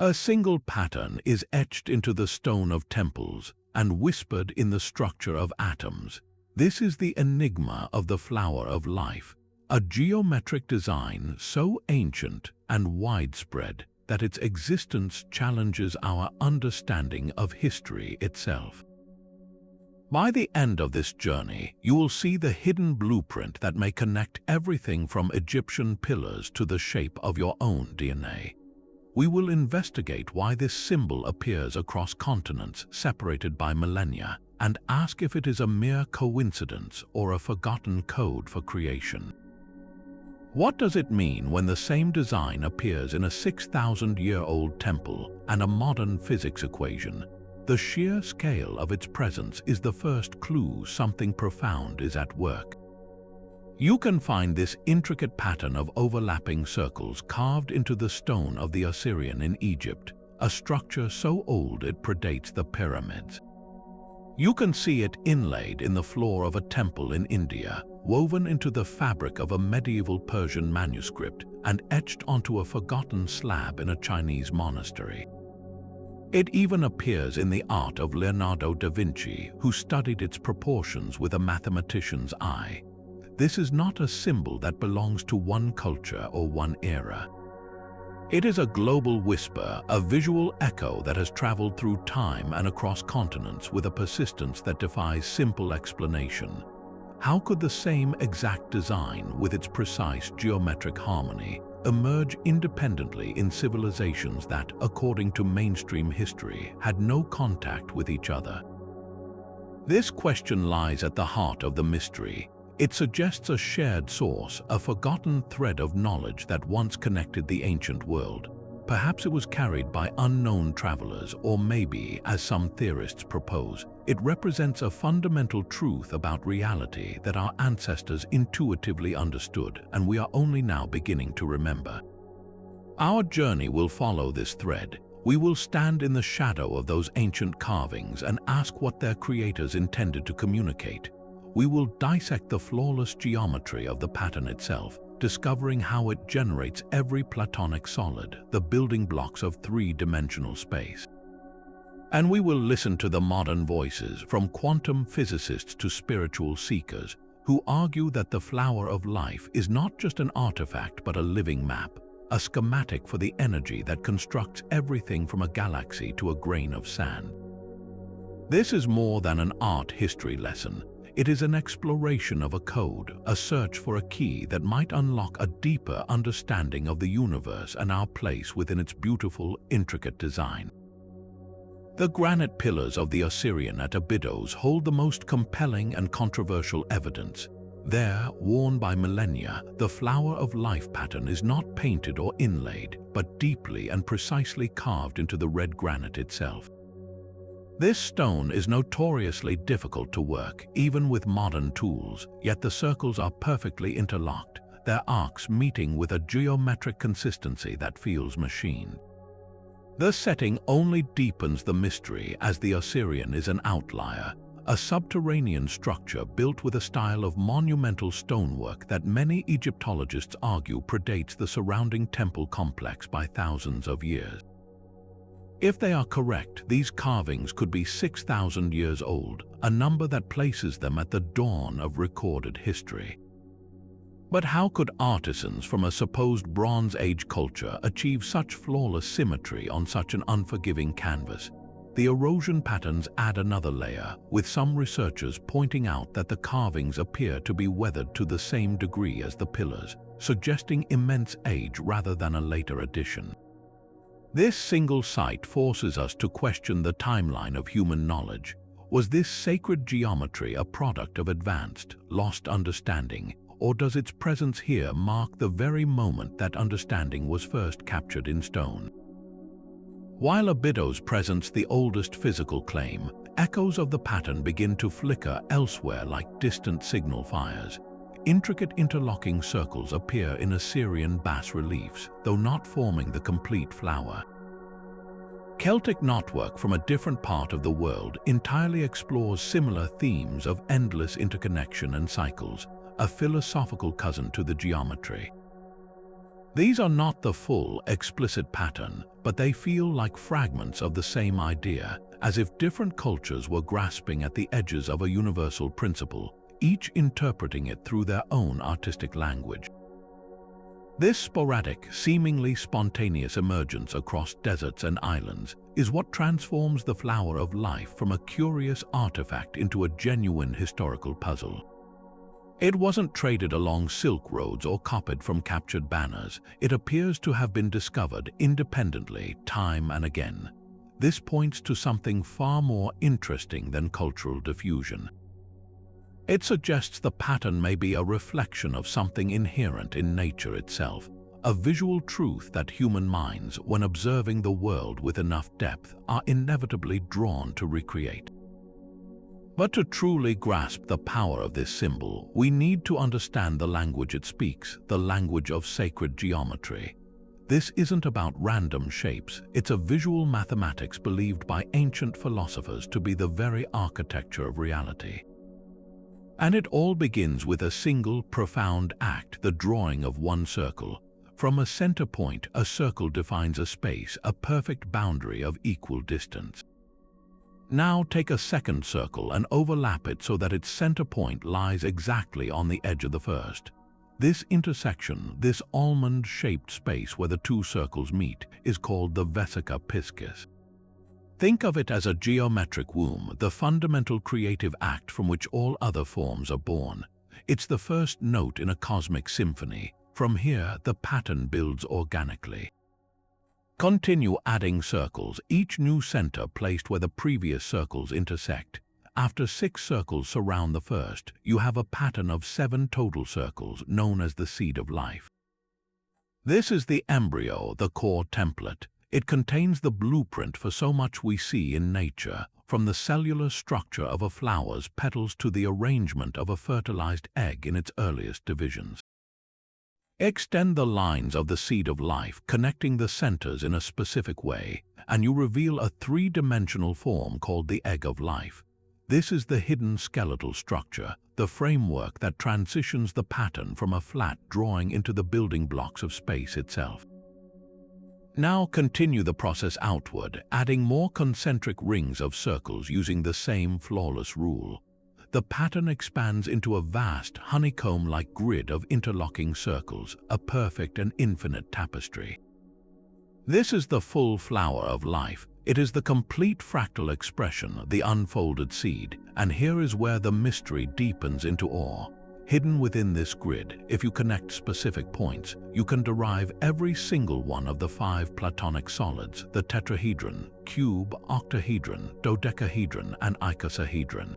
A single pattern is etched into the stone of temples and whispered in the structure of atoms. This is the enigma of the flower of life, a geometric design so ancient and widespread that its existence challenges our understanding of history itself. By the end of this journey, you will see the hidden blueprint that may connect everything from Egyptian pillars to the shape of your own DNA. We will investigate why this symbol appears across continents separated by millennia and ask if it is a mere coincidence or a forgotten code for creation. What does it mean when the same design appears in a 6,000-year-old temple and a modern physics equation? The sheer scale of its presence is the first clue something profound is at work. You can find this intricate pattern of overlapping circles carved into the stone of the Assyrian in Egypt, a structure so old it predates the pyramids. You can see it inlaid in the floor of a temple in India, woven into the fabric of a medieval Persian manuscript, and etched onto a forgotten slab in a Chinese monastery. It even appears in the art of Leonardo da Vinci, who studied its proportions with a mathematician's eye. This is not a symbol that belongs to one culture or one era. It is a global whisper, a visual echo that has traveled through time and across continents with a persistence that defies simple explanation. How could the same exact design, with its precise geometric harmony, emerge independently in civilizations that, according to mainstream history, had no contact with each other? This question lies at the heart of the mystery. It suggests a shared source, a forgotten thread of knowledge that once connected the ancient world. Perhaps it was carried by unknown travelers, or maybe, as some theorists propose, it represents a fundamental truth about reality that our ancestors intuitively understood and we are only now beginning to remember. Our journey will follow this thread. We will stand in the shadow of those ancient carvings and ask what their creators intended to communicate. We will dissect the flawless geometry of the pattern itself, discovering how it generates every Platonic solid, the building blocks of three-dimensional space. And we will listen to the modern voices, from quantum physicists to spiritual seekers, who argue that the flower of life is not just an artifact but a living map, a schematic for the energy that constructs everything from a galaxy to a grain of sand. This is more than an art history lesson. It is an exploration of a code, a search for a key that might unlock a deeper understanding of the universe and our place within its beautiful, intricate design. The granite pillars of the Assyrian at Abydos hold the most compelling and controversial evidence. There, worn by millennia, the flower of life pattern is not painted or inlaid, but deeply and precisely carved into the red granite itself. This stone is notoriously difficult to work, even with modern tools, yet the circles are perfectly interlocked, their arcs meeting with a geometric consistency that feels machined. The setting only deepens the mystery, as the Assyrian is an outlier, a subterranean structure built with a style of monumental stonework that many Egyptologists argue predates the surrounding temple complex by thousands of years. If they are correct, these carvings could be 6,000 years old, a number that places them at the dawn of recorded history. But how could artisans from a supposed Bronze Age culture achieve such flawless symmetry on such an unforgiving canvas? The erosion patterns add another layer, with some researchers pointing out that the carvings appear to be weathered to the same degree as the pillars, suggesting immense age rather than a later addition. This single site forces us to question the timeline of human knowledge. Was this sacred geometry a product of advanced, lost understanding, or does its presence here mark the very moment that understanding was first captured in stone? While Abydos presents the oldest physical claim, echoes of the pattern begin to flicker elsewhere like distant signal fires. Intricate interlocking circles appear in Assyrian bas-reliefs, though not forming the complete flower. Celtic knotwork from a different part of the world entirely explores similar themes of endless interconnection and cycles, a philosophical cousin to the geometry. These are not the full, explicit pattern, but they feel like fragments of the same idea, as if different cultures were grasping at the edges of a universal principle, each interpreting it through their own artistic language. This sporadic, seemingly spontaneous emergence across deserts and islands is what transforms the flower of life from a curious artifact into a genuine historical puzzle. It wasn't traded along silk roads or copied from captured banners. It appears to have been discovered independently time and again. This points to something far more interesting than cultural diffusion. It suggests the pattern may be a reflection of something inherent in nature itself, a visual truth that human minds, when observing the world with enough depth, are inevitably drawn to recreate. But to truly grasp the power of this symbol, we need to understand the language it speaks, the language of sacred geometry. This isn't about random shapes, it's a visual mathematics believed by ancient philosophers to be the very architecture of reality. And it all begins with a single, profound act, the drawing of one circle. From a center point, a circle defines a space, a perfect boundary of equal distance. Now take a second circle and overlap it so that its center point lies exactly on the edge of the first. This intersection, this almond-shaped space where the two circles meet, is called the vesica piscis. Think of it as a geometric womb, the fundamental creative act from which all other forms are born. It's the first note in a cosmic symphony. From here, the pattern builds organically. Continue adding circles, each new center placed where the previous circles intersect. After 6 circles surround the first, you have a pattern of 7 total circles, known as the seed of life. This is the embryo, the core template. It contains the blueprint for so much we see in nature, from the cellular structure of a flower's petals to the arrangement of a fertilized egg in its earliest divisions. Extend the lines of the seed of life, connecting the centers in a specific way, and you reveal a 3-dimensional form called the egg of life. This is the hidden skeletal structure, the framework that transitions the pattern from a flat drawing into the building blocks of space itself. Now continue the process outward, adding more concentric rings of circles using the same flawless rule. The pattern expands into a vast, honeycomb-like grid of interlocking circles, a perfect and infinite tapestry. This is the full flower of life. It is the complete fractal expression, the unfolded seed, and here is where the mystery deepens into awe. Hidden within this grid, if you connect specific points, you can derive every single one of the 5 Platonic solids, the tetrahedron, cube, octahedron, dodecahedron, and icosahedron.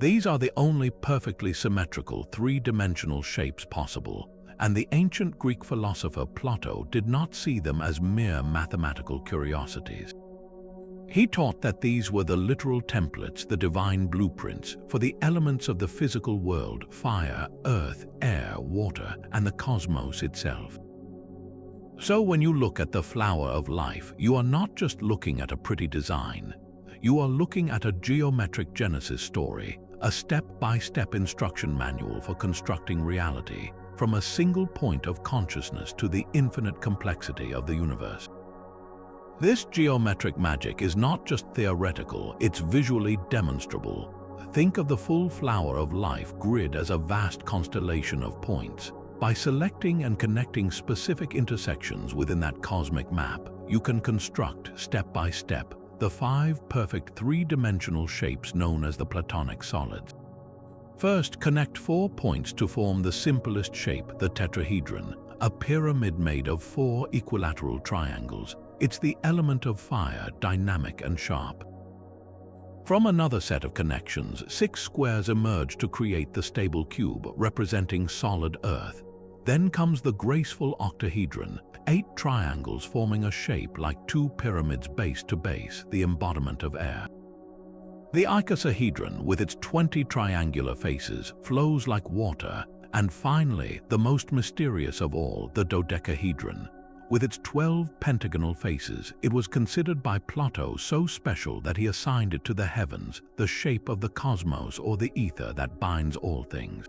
These are the only perfectly symmetrical 3-dimensional shapes possible, and the ancient Greek philosopher Plato did not see them as mere mathematical curiosities. He taught that these were the literal templates, the divine blueprints, for the elements of the physical world: fire, earth, air, water, and the cosmos itself. So when you look at the flower of life, you are not just looking at a pretty design. You are looking at a geometric genesis story, a step-by-step instruction manual for constructing reality, from a single point of consciousness to the infinite complexity of the universe. This geometric magic is not just theoretical, it's visually demonstrable. Think of the full flower of life grid as a vast constellation of points. By selecting and connecting specific intersections within that cosmic map, you can construct, step by step, the 5 perfect 3-dimensional shapes known as the Platonic solids. First, connect 4 points to form the simplest shape, the tetrahedron, a pyramid made of 4 equilateral triangles. It's the element of fire, dynamic and sharp. From another set of connections, 6 squares emerge to create the stable cube, representing solid earth. Then comes the graceful octahedron, 8 triangles forming a shape like 2 pyramids base to base, the embodiment of air. The icosahedron, with its 20 triangular faces, flows like water. And finally, the most mysterious of all, the dodecahedron. With its 12 pentagonal faces, it was considered by Plato so special that he assigned it to the heavens, the shape of the cosmos or the ether that binds all things.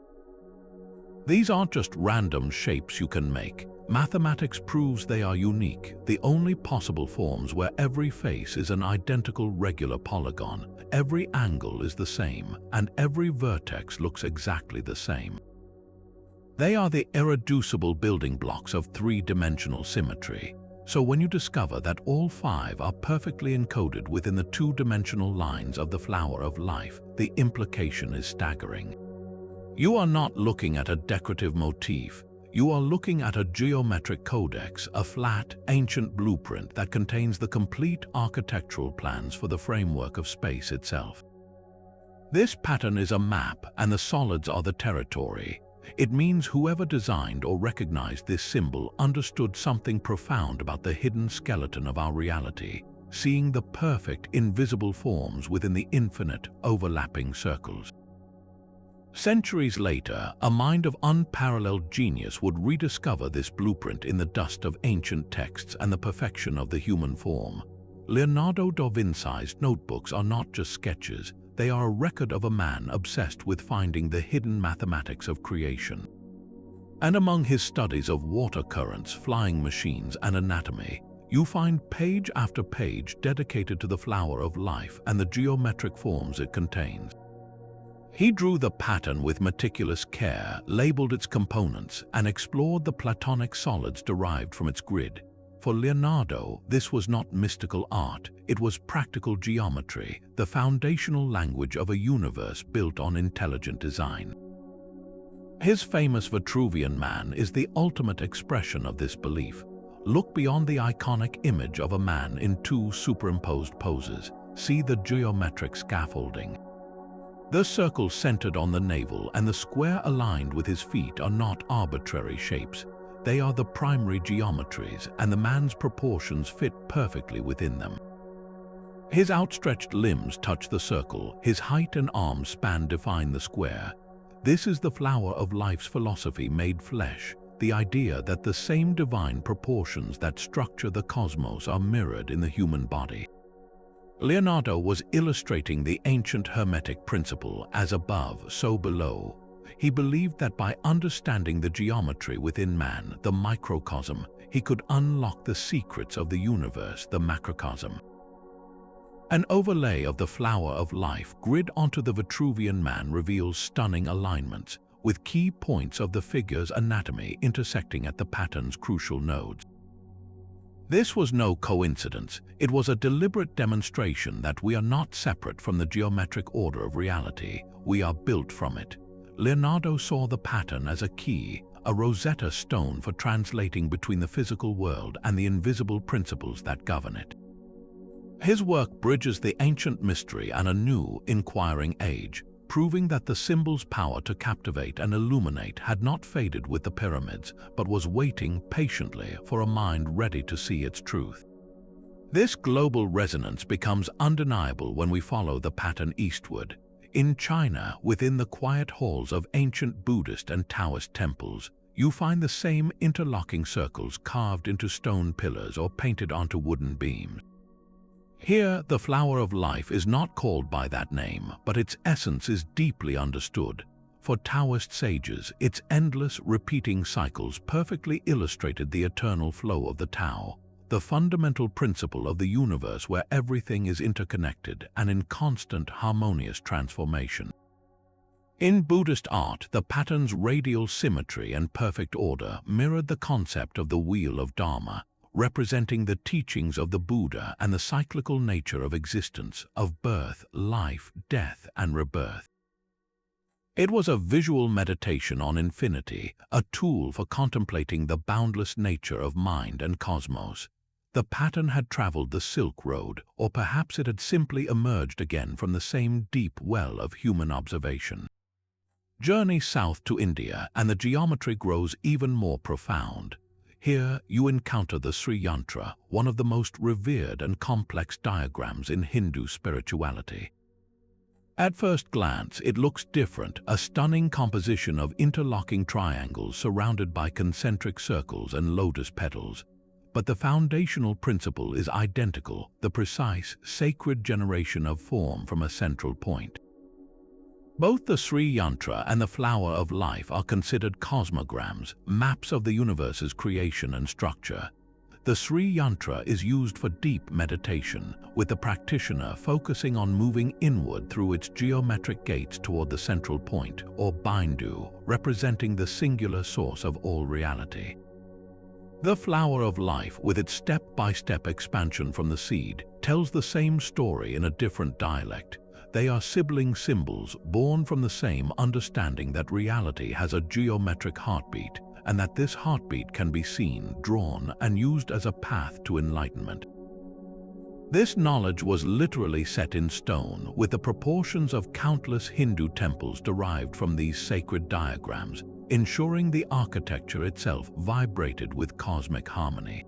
These aren't just random shapes you can make. Mathematics proves they are unique, the only possible forms where every face is an identical regular polygon, every angle is the same, and every vertex looks exactly the same. They are the irreducible building blocks of three-dimensional symmetry. So when you discover that all five are perfectly encoded within the two-dimensional lines of the flower of life, the implication is staggering. You are not looking at a decorative motif. You are looking at a geometric codex, a flat, ancient blueprint that contains the complete architectural plans for the framework of space itself. This pattern is a map, and the solids are the territory. It means whoever designed or recognized this symbol understood something profound about the hidden skeleton of our reality, seeing the perfect, invisible forms within the infinite, overlapping circles. Centuries later, a mind of unparalleled genius would rediscover this blueprint in the dust of ancient texts and the perfection of the human form. Leonardo da Vinci's notebooks are not just sketches, they are a record of a man obsessed with finding the hidden mathematics of creation. And among his studies of water currents, flying machines, and anatomy, you find page after page dedicated to the flower of life and the geometric forms it contains. He drew the pattern with meticulous care, labeled its components, and explored the Platonic solids derived from its grid. For Leonardo, this was not mystical art, it was practical geometry, the foundational language of a universe built on intelligent design. His famous Vitruvian Man is the ultimate expression of this belief. Look beyond the iconic image of a man in two superimposed poses. See the geometric scaffolding. The circle centered on the navel and the square aligned with his feet are not arbitrary shapes. They are the primary geometries, and the man's proportions fit perfectly within them. His outstretched limbs touch the circle, his height and arm span define the square. This is the flower of life's philosophy made flesh, the idea that the same divine proportions that structure the cosmos are mirrored in the human body. Leonardo was illustrating the ancient Hermetic principle, as above, so below. He believed that by understanding the geometry within man, the microcosm, he could unlock the secrets of the universe, the macrocosm. An overlay of the flower of life grid onto the Vitruvian Man reveals stunning alignments, with key points of the figure's anatomy intersecting at the pattern's crucial nodes. This was no coincidence, it was a deliberate demonstration that we are not separate from the geometric order of reality, we are built from it. Leonardo saw the pattern as a key, a Rosetta Stone for translating between the physical world and the invisible principles that govern it. His work bridges the ancient mystery and a new, inquiring age, proving that the symbol's power to captivate and illuminate had not faded with the pyramids, but was waiting patiently for a mind ready to see its truth. This global resonance becomes undeniable when we follow the pattern eastward. In China, within the quiet halls of ancient Buddhist and Taoist temples, you find the same interlocking circles carved into stone pillars or painted onto wooden beams. Here, the flower of life is not called by that name, but its essence is deeply understood. For Taoist sages, its endless, repeating cycles perfectly illustrated the eternal flow of the Tao, the fundamental principle of the universe where everything is interconnected and in constant, harmonious transformation. In Buddhist art, the pattern's radial symmetry and perfect order mirrored the concept of the wheel of Dharma, representing the teachings of the Buddha and the cyclical nature of existence, of birth, life, death, and rebirth. It was a visual meditation on infinity, a tool for contemplating the boundless nature of mind and cosmos. The pattern had traveled the Silk Road, or perhaps it had simply emerged again from the same deep well of human observation. Journey south to India, and the geometry grows even more profound. Here, you encounter the Sri Yantra, one of the most revered and complex diagrams in Hindu spirituality. At first glance, it looks different, a stunning composition of interlocking triangles surrounded by concentric circles and lotus petals. But the foundational principle is identical, the precise, sacred generation of form from a central point. Both the Sri Yantra and the Flower of Life are considered cosmograms, maps of the universe's creation and structure. The Sri Yantra is used for deep meditation, with the practitioner focusing on moving inward through its geometric gates toward the central point, or bindu, representing the singular source of all reality. The Flower of Life, with its step-by-step expansion from the seed, tells the same story in a different dialect. They are sibling symbols born from the same understanding that reality has a geometric heartbeat, and that this heartbeat can be seen, drawn, and used as a path to enlightenment. This knowledge was literally set in stone, with the proportions of countless Hindu temples derived from these sacred diagrams, ensuring the architecture itself vibrated with cosmic harmony.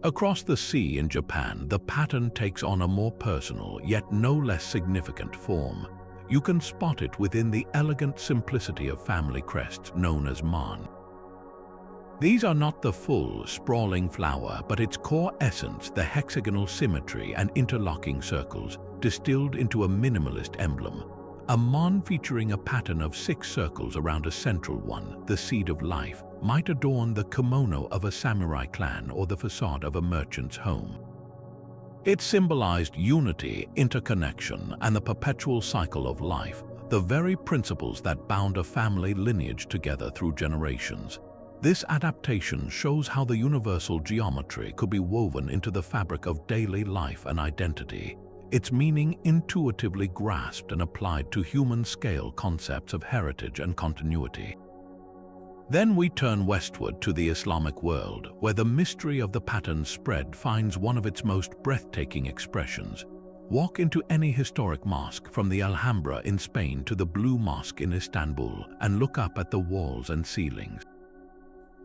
Across the sea in Japan, the pattern takes on a more personal, yet no less significant form. You can spot it within the elegant simplicity of family crests known as man. These are not the full, sprawling flower, but its core essence, the hexagonal symmetry and interlocking circles, distilled into a minimalist emblem. A man featuring a pattern of 6 circles around a central one, the seed of life, might adorn the kimono of a samurai clan or the facade of a merchant's home. It symbolized unity, interconnection, and the perpetual cycle of life, the very principles that bound a family lineage together through generations. This adaptation shows how the universal geometry could be woven into the fabric of daily life and identity, its meaning intuitively grasped and applied to human-scale concepts of heritage and continuity. Then we turn westward to the Islamic world, where the mystery of the pattern's spread finds one of its most breathtaking expressions. Walk into any historic mosque, from the Alhambra in Spain to the Blue Mosque in Istanbul, and look up at the walls and ceilings.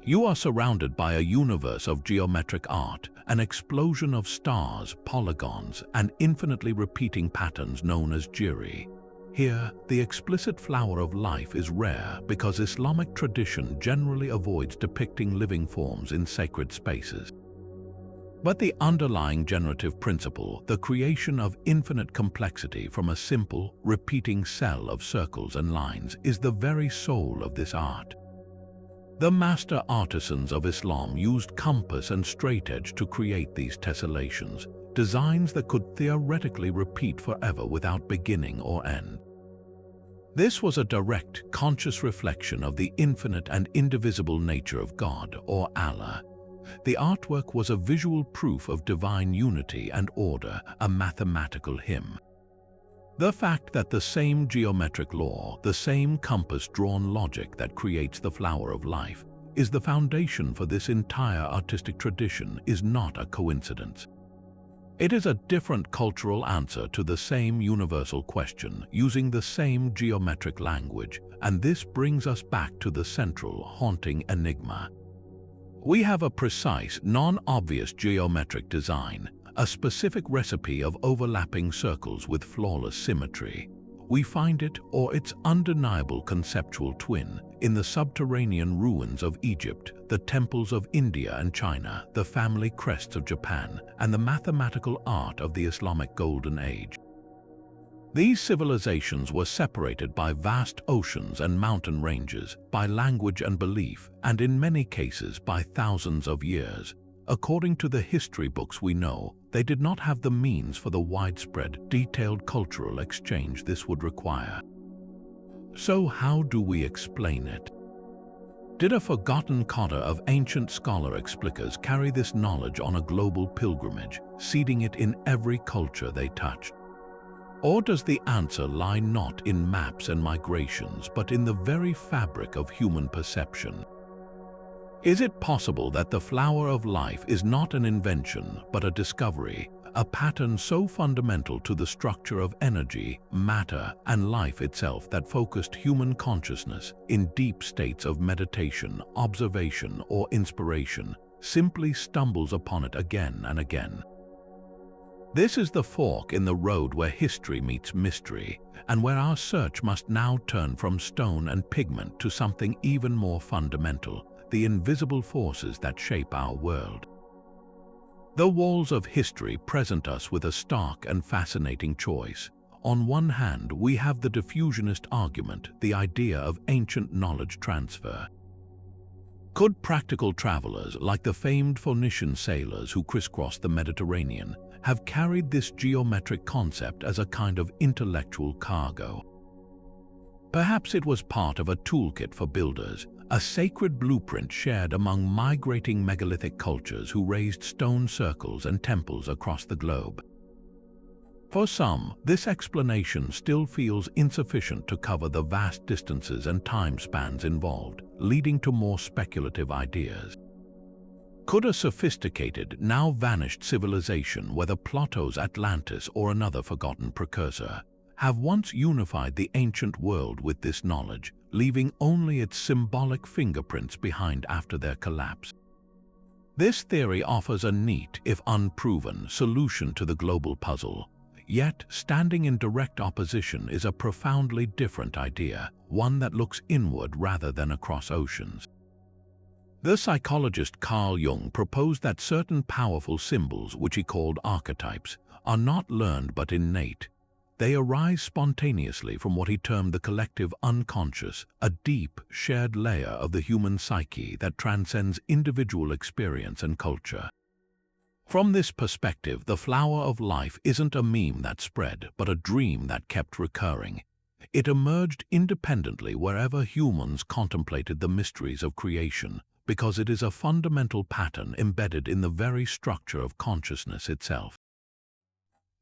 You are surrounded by a universe of geometric art, an explosion of stars, polygons, and infinitely repeating patterns known as jiri. Here, the explicit flower of life is rare because Islamic tradition generally avoids depicting living forms in sacred spaces. But the underlying generative principle, the creation of infinite complexity from a simple, repeating cell of circles and lines, is the very soul of this art. The master artisans of Islam used compass and straightedge to create these tessellations, designs that could theoretically repeat forever without beginning or end. This was a direct, conscious reflection of the infinite and indivisible nature of God, or Allah. The artwork was a visual proof of divine unity and order, a mathematical hymn. The fact that the same geometric law, the same compass-drawn logic that creates the flower of life, is the foundation for this entire artistic tradition is not a coincidence. It is a different cultural answer to the same universal question, using the same geometric language, and this brings us back to the central, haunting enigma. We have a precise, non-obvious geometric design, a specific recipe of overlapping circles with flawless symmetry. We find it, or its undeniable conceptual twin, in the subterranean ruins of Egypt, the temples of India and China, the family crests of Japan, and the mathematical art of the Islamic Golden Age. These civilizations were separated by vast oceans and mountain ranges, by language and belief, and in many cases by thousands of years. According to the history books we know, they did not have the means for the widespread, detailed cultural exchange this would require. So how do we explain it? Did a forgotten cotter of ancient scholar explicers carry this knowledge on a global pilgrimage, seeding it in every culture they touched? Or does the answer lie not in maps and migrations, but in the very fabric of human perception? Is it possible that the flower of life is not an invention, but a discovery, a pattern so fundamental to the structure of energy, matter, and life itself that focused human consciousness in deep states of meditation, observation, or inspiration, simply stumbles upon it again and again? This is the fork in the road where history meets mystery, and where our search must now turn from stone and pigment to something even more fundamental: the invisible forces that shape our world. The walls of history present us with a stark and fascinating choice: On one hand, we have the diffusionist argument, the idea of ancient knowledge transfer. Could practical travelers, like the famed Phoenician sailors who crisscrossed the Mediterranean, have carried this geometric concept as a kind of intellectual cargo? Perhaps it was part of a toolkit for builders, a sacred blueprint shared among migrating megalithic cultures who raised stone circles and temples across the globe. For some, this explanation still feels insufficient to cover the vast distances and time spans involved, leading to more speculative ideas. Could a sophisticated, now vanished civilization, whether Plato's Atlantis or another forgotten precursor, have once unified the ancient world with this knowledge, leaving only its symbolic fingerprints behind after their collapse? This theory offers a neat, if unproven, solution to the global puzzle. Yet, standing in direct opposition is a profoundly different idea, one that looks inward rather than across oceans. The psychologist Carl Jung proposed that certain powerful symbols, which he called archetypes, are not learned but innate. They arise spontaneously from what he termed the collective unconscious, a deep, shared layer of the human psyche that transcends individual experience and culture. From this perspective, the flower of life isn't a meme that spread, but a dream that kept recurring. It emerged independently wherever humans contemplated the mysteries of creation, because it is a fundamental pattern embedded in the very structure of consciousness itself.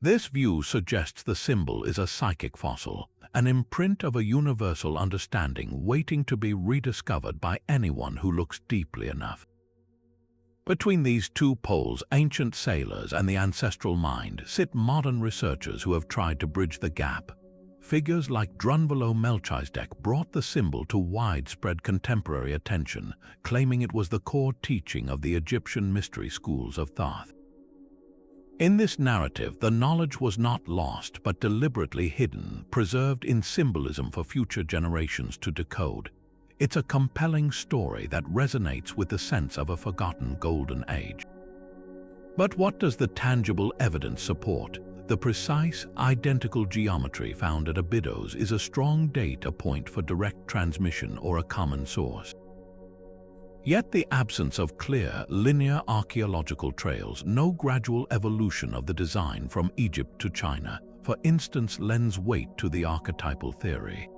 This view suggests the symbol is a psychic fossil, an imprint of a universal understanding waiting to be rediscovered by anyone who looks deeply enough. Between these two poles, ancient sailors and the ancestral mind, sit modern researchers who have tried to bridge the gap. Figures like Drunvalo Melchizedek brought the symbol to widespread contemporary attention, claiming it was the core teaching of the Egyptian mystery schools of thought. In this narrative, the knowledge was not lost but deliberately hidden, preserved in symbolism for future generations to decode. It's a compelling story that resonates with the sense of a forgotten golden age. But what does the tangible evidence support? The precise, identical geometry found at Abydos is a strong data point for direct transmission or a common source. Yet the absence of clear, linear archaeological trails, no gradual evolution of the design from Egypt to China, for instance, lends weight to the archetypal theory.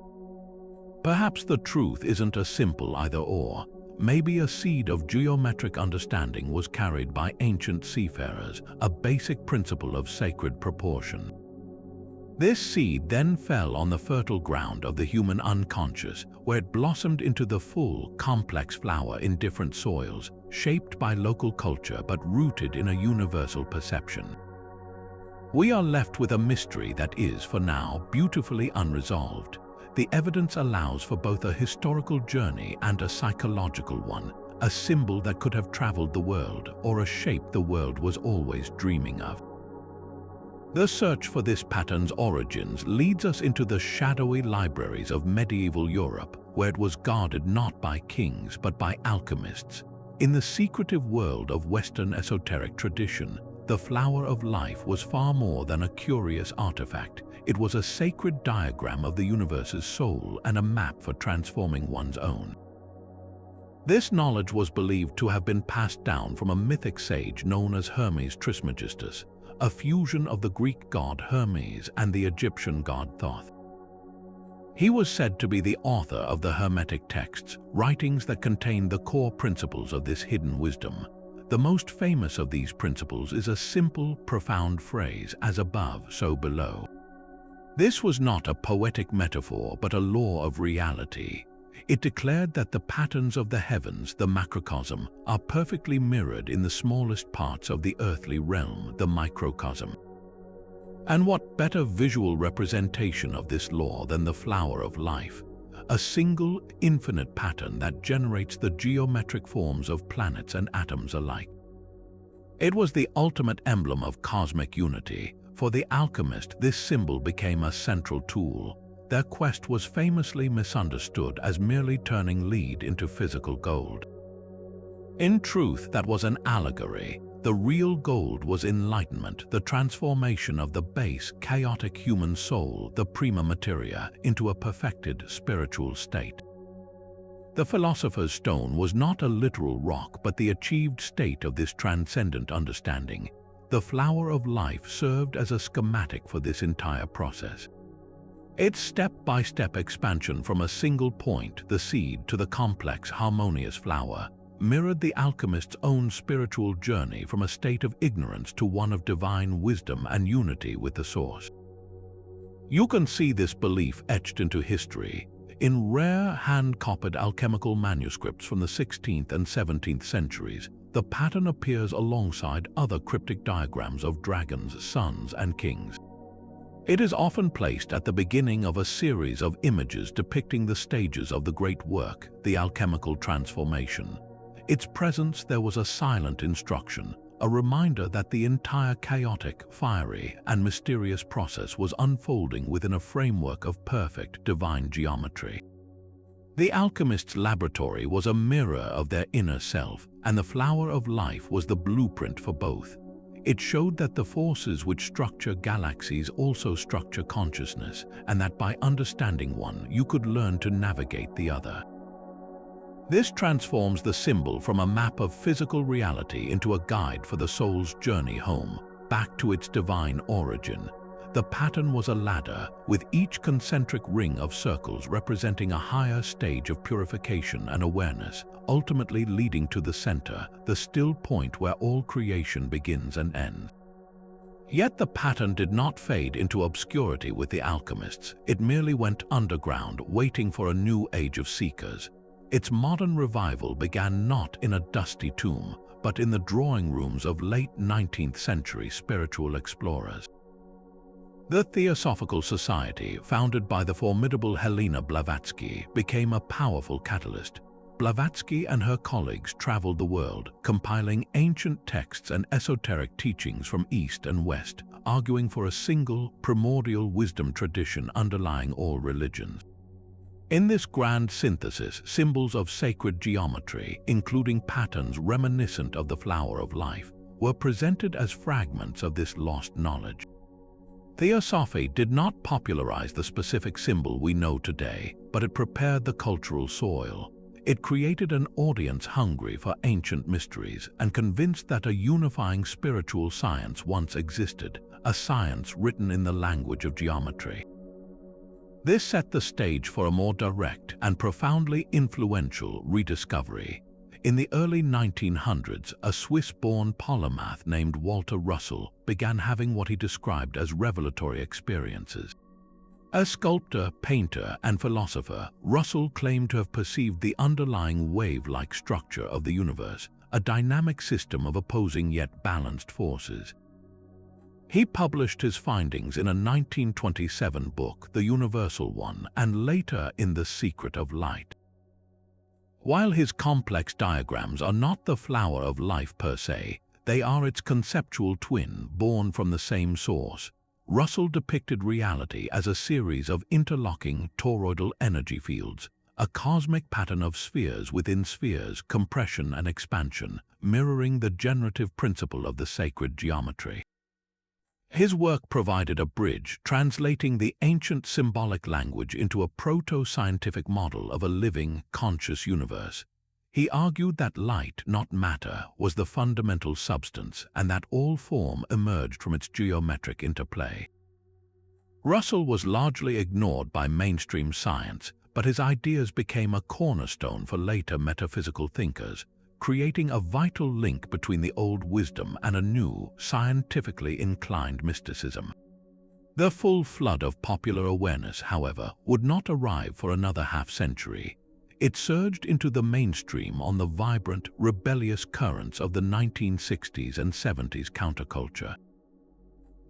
Perhaps the truth isn't a simple either-or. Maybe a seed of geometric understanding was carried by ancient seafarers, a basic principle of sacred proportion. This seed then fell on the fertile ground of the human unconscious, where it blossomed into the full, complex flower in different soils, shaped by local culture but rooted in a universal perception. We are left with a mystery that is, for now, beautifully unresolved. The evidence allows for both a historical journey and a psychological one, a symbol that could have traveled the world or a shape the world was always dreaming of. The search for this pattern's origins leads us into the shadowy libraries of medieval Europe, where it was guarded not by kings but by alchemists. In the secretive world of Western esoteric tradition, the flower of life was far more than a curious artifact. It was a sacred diagram of the universe's soul and a map for transforming one's own. This knowledge was believed to have been passed down from a mythic sage known as Hermes Trismegistus, a fusion of the Greek god Hermes and the Egyptian god Thoth. He was said to be the author of the Hermetic texts, writings that contain the core principles of this hidden wisdom. The most famous of these principles is a simple, profound phrase, "as above, so below." This was not a poetic metaphor but a law of reality. It declared that the patterns of the heavens, the macrocosm, are perfectly mirrored in the smallest parts of the earthly realm, the microcosm. And what better visual representation of this law than the flower of life, a single, infinite pattern that generates the geometric forms of planets and atoms alike. It was the ultimate emblem of cosmic unity. For the alchemist, this symbol became a central tool. Their quest was famously misunderstood as merely turning lead into physical gold. In truth, that was an allegory, The real gold was enlightenment, the transformation of the base, chaotic human soul, the prima materia, into a perfected spiritual state. The philosopher's stone was not a literal rock, but the achieved state of this transcendent understanding. The flower of life served as a schematic for this entire process. Its step-by-step expansion from a single point, the seed, to the complex, harmonious flower, mirrored the alchemist's own spiritual journey from a state of ignorance to one of divine wisdom and unity with the source. You can see this belief etched into history in rare hand-copied alchemical manuscripts from the 16th and 17th centuries. The pattern appears alongside other cryptic diagrams of dragons, suns, and kings. It is often placed at the beginning of a series of images depicting the stages of the great work, the alchemical transformation. Its presence there was a silent instruction, a reminder that the entire chaotic, fiery, and mysterious process was unfolding within a framework of perfect divine geometry. The alchemist's laboratory was a mirror of their inner self, and the flower of life was the blueprint for both. It showed that the forces which structure galaxies also structure consciousness, and that by understanding one, you could learn to navigate the other. This transforms the symbol from a map of physical reality into a guide for the soul's journey home, back to its divine origin. The pattern was a ladder, with each concentric ring of circles representing a higher stage of purification and awareness, ultimately leading to the center, the still point where all creation begins and ends. Yet the pattern did not fade into obscurity with the alchemists. It merely went underground, waiting for a new age of seekers. Its modern revival began not in a dusty tomb, but in the drawing rooms of late 19th century spiritual explorers. The Theosophical Society, founded by the formidable Helena Blavatsky, became a powerful catalyst. Blavatsky and her colleagues traveled the world, compiling ancient texts and esoteric teachings from East and West, arguing for a single, primordial wisdom tradition underlying all religions. In this grand synthesis, symbols of sacred geometry, including patterns reminiscent of the flower of life, were presented as fragments of this lost knowledge. Theosophy did not popularize the specific symbol we know today, but it prepared the cultural soil. It created an audience hungry for ancient mysteries and convinced that a unifying spiritual science once existed, a science written in the language of geometry. This set the stage for a more direct and profoundly influential rediscovery. In the early 1900s, a Swiss-born polymath named Walter Russell began having what he described as revelatory experiences. As sculptor, painter, and philosopher, Russell claimed to have perceived the underlying wave-like structure of the universe, a dynamic system of opposing yet balanced forces. He published his findings in a 1927 book, The Universal One, and later in The Secret of Light. While his complex diagrams are not the flower of life per se, they are its conceptual twin, born from the same source. Russell depicted reality as a series of interlocking toroidal energy fields, a cosmic pattern of spheres within spheres, compression and expansion, mirroring the generative principle of the sacred geometry. His work provided a bridge, translating the ancient symbolic language into a proto-scientific model of a living, conscious universe. He argued that light, not matter, was the fundamental substance, and that all form emerged from its geometric interplay. Russell was largely ignored by mainstream science, but his ideas became a cornerstone for later metaphysical thinkers, creating a vital link between the old wisdom and a new, scientifically inclined mysticism. The full flood of popular awareness, however, would not arrive for another half-century. It surged into the mainstream on the vibrant, rebellious currents of the 1960s and 70s counterculture.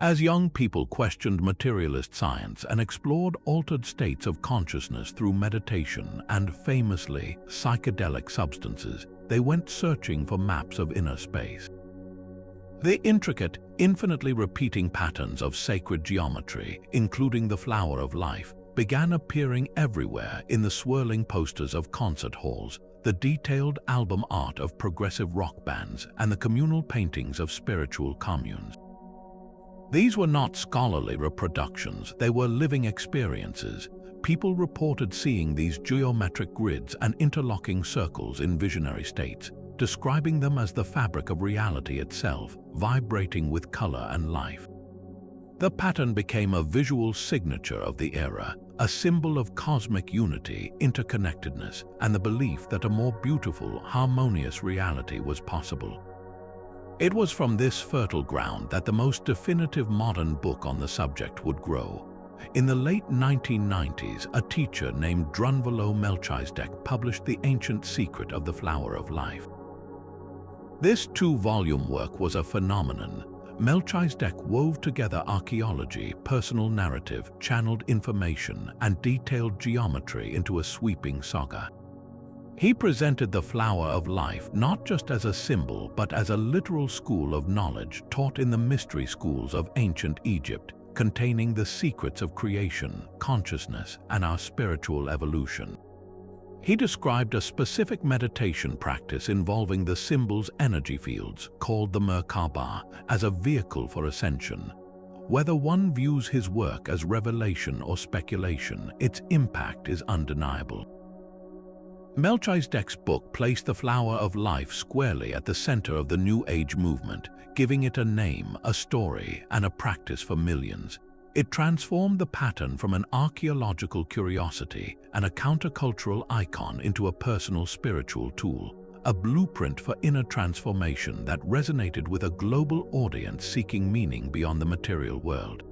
As young people questioned materialist science and explored altered states of consciousness through meditation and, famously, psychedelic substances, they went searching for maps of inner space. The intricate, infinitely repeating patterns of sacred geometry, including the flower of life, began appearing everywhere in the swirling posters of concert halls, the detailed album art of progressive rock bands, and the communal paintings of spiritual communes. These were not scholarly reproductions, they were living experiences. People reported seeing these geometric grids and interlocking circles in visionary states, describing them as the fabric of reality itself, vibrating with color and life. The pattern became a visual signature of the era, a symbol of cosmic unity, interconnectedness, and the belief that a more beautiful, harmonious reality was possible. It was from this fertile ground that the most definitive modern book on the subject would grow. In the late 1990s, a teacher named Drunvalo Melchizedek published The Ancient Secret of the Flower of Life. This two-volume work was a phenomenon. Melchizedek wove together archaeology, personal narrative, channeled information, and detailed geometry into a sweeping saga. He presented the flower of life not just as a symbol, but as a literal school of knowledge taught in the mystery schools of ancient Egypt, containing the secrets of creation, consciousness, and our spiritual evolution. He described a specific meditation practice involving the symbol's energy fields, called the Merkaba, as a vehicle for ascension. Whether one views his work as revelation or speculation, its impact is undeniable. Melchizedek's book placed the flower of life squarely at the center of the New Age movement, giving it a name, a story, and a practice for millions. It transformed the pattern from an archaeological curiosity and a countercultural icon into a personal spiritual tool, a blueprint for inner transformation that resonated with a global audience seeking meaning beyond the material world.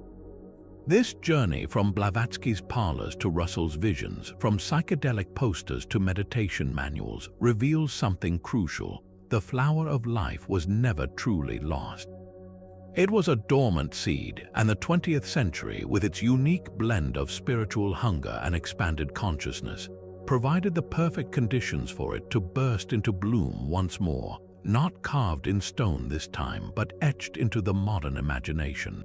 This journey from Blavatsky's parlors to Russell's visions, from psychedelic posters to meditation manuals, reveals something crucial. The flower of life was never truly lost. It was a dormant seed, and the 20th century, with its unique blend of spiritual hunger and expanded consciousness, provided the perfect conditions for it to burst into bloom once more, not carved in stone this time, but etched into the modern imagination.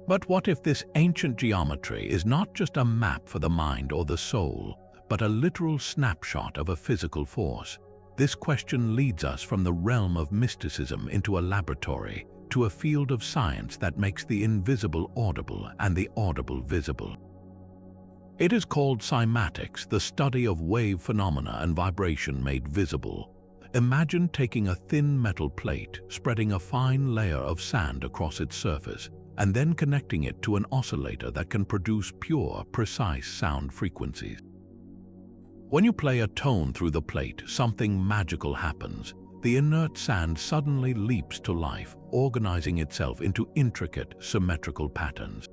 But what if this ancient geometry is not just a map for the mind or the soul, but a literal snapshot of a physical force? This question leads us from the realm of mysticism into a laboratory, to a field of science that makes the invisible audible and the audible visible. It is called cymatics, the study of wave phenomena and vibration made visible. Imagine taking a thin metal plate, spreading a fine layer of sand across its surface, and then connecting it to an oscillator that can produce pure, precise sound frequencies. When you play a tone through the plate, something magical happens. The inert sand suddenly leaps to life, organizing itself into intricate, symmetrical patterns.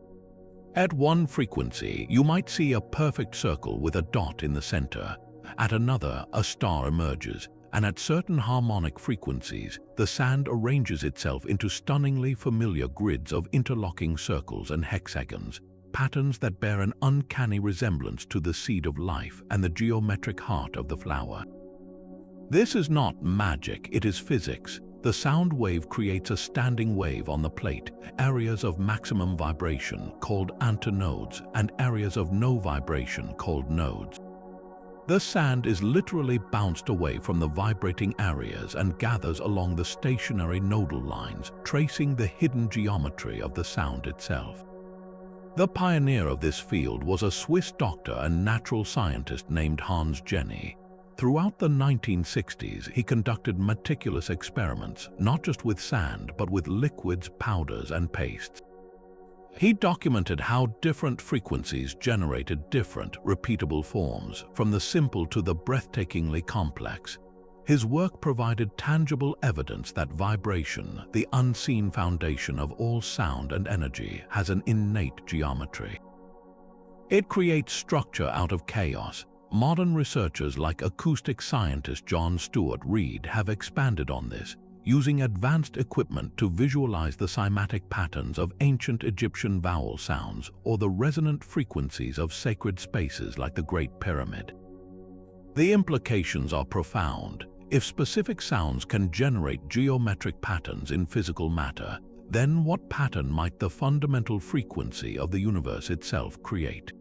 At one frequency, you might see a perfect circle with a dot in the center. At another, a star emerges, and at certain harmonic frequencies, the sand arranges itself into stunningly familiar grids of interlocking circles and hexagons, patterns that bear an uncanny resemblance to the seed of life and the geometric heart of the flower. This is not magic, it is physics. The sound wave creates a standing wave on the plate, areas of maximum vibration called antinodes and areas of no vibration called nodes. The sand is literally bounced away from the vibrating areas and gathers along the stationary nodal lines, tracing the hidden geometry of the sound itself. The pioneer of this field was a Swiss doctor and natural scientist named Hans Jenny. Throughout the 1960s, he conducted meticulous experiments, not just with sand, but with liquids, powders, and pastes. He documented how different frequencies generated different, repeatable forms, from the simple to the breathtakingly complex. His work provided tangible evidence that vibration, the unseen foundation of all sound and energy, has an innate geometry. It creates structure out of chaos. Modern researchers like acoustic scientist John Stuart Reid have expanded on this, using advanced equipment to visualize the cymatic patterns of ancient Egyptian vowel sounds or the resonant frequencies of sacred spaces like the Great Pyramid. The implications are profound. If specific sounds can generate geometric patterns in physical matter, then what pattern might the fundamental frequency of the universe itself create?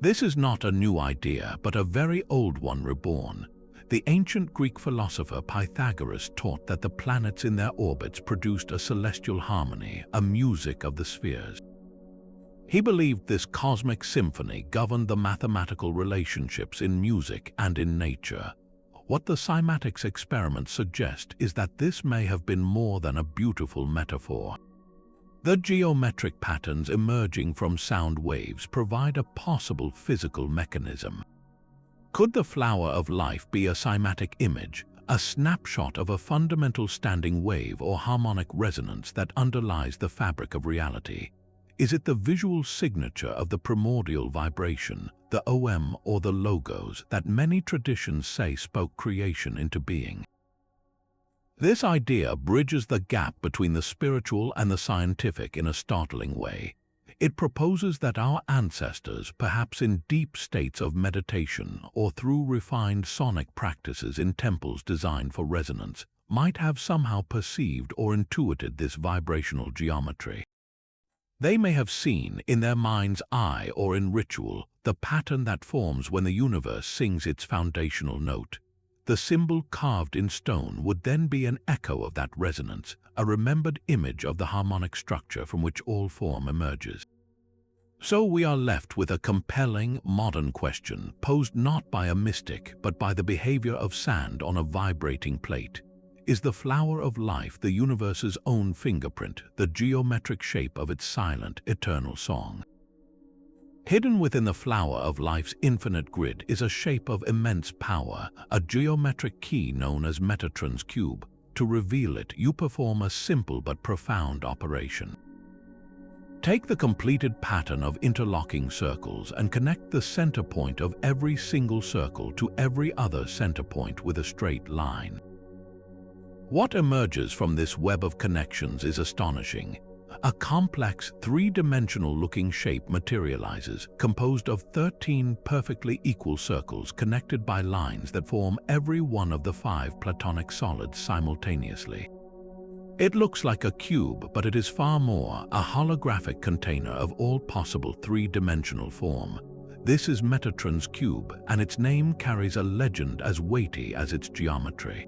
This is not a new idea, but a very old one reborn. The ancient Greek philosopher Pythagoras taught that the planets in their orbits produced a celestial harmony, a music of the spheres. He believed this cosmic symphony governed the mathematical relationships in music and in nature. What the cymatics experiments suggest is that this may have been more than a beautiful metaphor. The geometric patterns emerging from sound waves provide a possible physical mechanism. Could the flower of life be a cymatic image, a snapshot of a fundamental standing wave or harmonic resonance that underlies the fabric of reality? Is it the visual signature of the primordial vibration, the OM or the logos, that many traditions say spoke creation into being? This idea bridges the gap between the spiritual and the scientific in a startling way. It proposes that our ancestors, perhaps in deep states of meditation or through refined sonic practices in temples designed for resonance, might have somehow perceived or intuited this vibrational geometry. They may have seen, in their mind's eye or in ritual, the pattern that forms when the universe sings its foundational note. The symbol carved in stone would then be an echo of that resonance, a remembered image of the harmonic structure from which all form emerges. So we are left with a compelling, modern question posed not by a mystic but by the behavior of sand on a vibrating plate. Is the flower of life the universe's own fingerprint, the geometric shape of its silent, eternal song? Hidden within the flower of life's infinite grid is a shape of immense power, a geometric key known as Metatron's cube. To reveal it, you perform a simple but profound operation. Take the completed pattern of interlocking circles and connect the center point of every single circle to every other center point with a straight line. What emerges from this web of connections is astonishing. A complex, three-dimensional looking shape materializes, composed of 13 perfectly equal circles connected by lines that form every one of the 5 Platonic solids simultaneously. It looks like a cube, but it is far more, a holographic container of all possible three-dimensional form. This is Metatron's cube, and its name carries a legend as weighty as its geometry.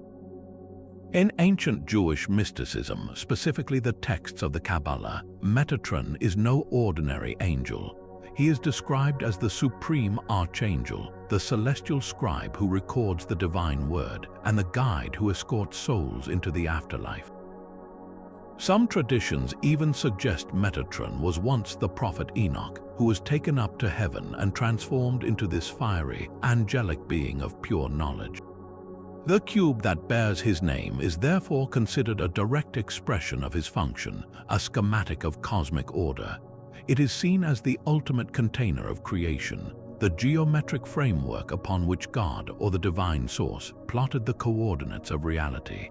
In ancient Jewish mysticism, specifically the texts of the Kabbalah, Metatron is no ordinary angel. He is described as the supreme archangel, the celestial scribe who records the divine word, and the guide who escorts souls into the afterlife. Some traditions even suggest Metatron was once the prophet Enoch, who was taken up to heaven and transformed into this fiery, angelic being of pure knowledge. The cube that bears his name is therefore considered a direct expression of his function, a schematic of cosmic order. It is seen as the ultimate container of creation, the geometric framework upon which God or the divine source plotted the coordinates of reality.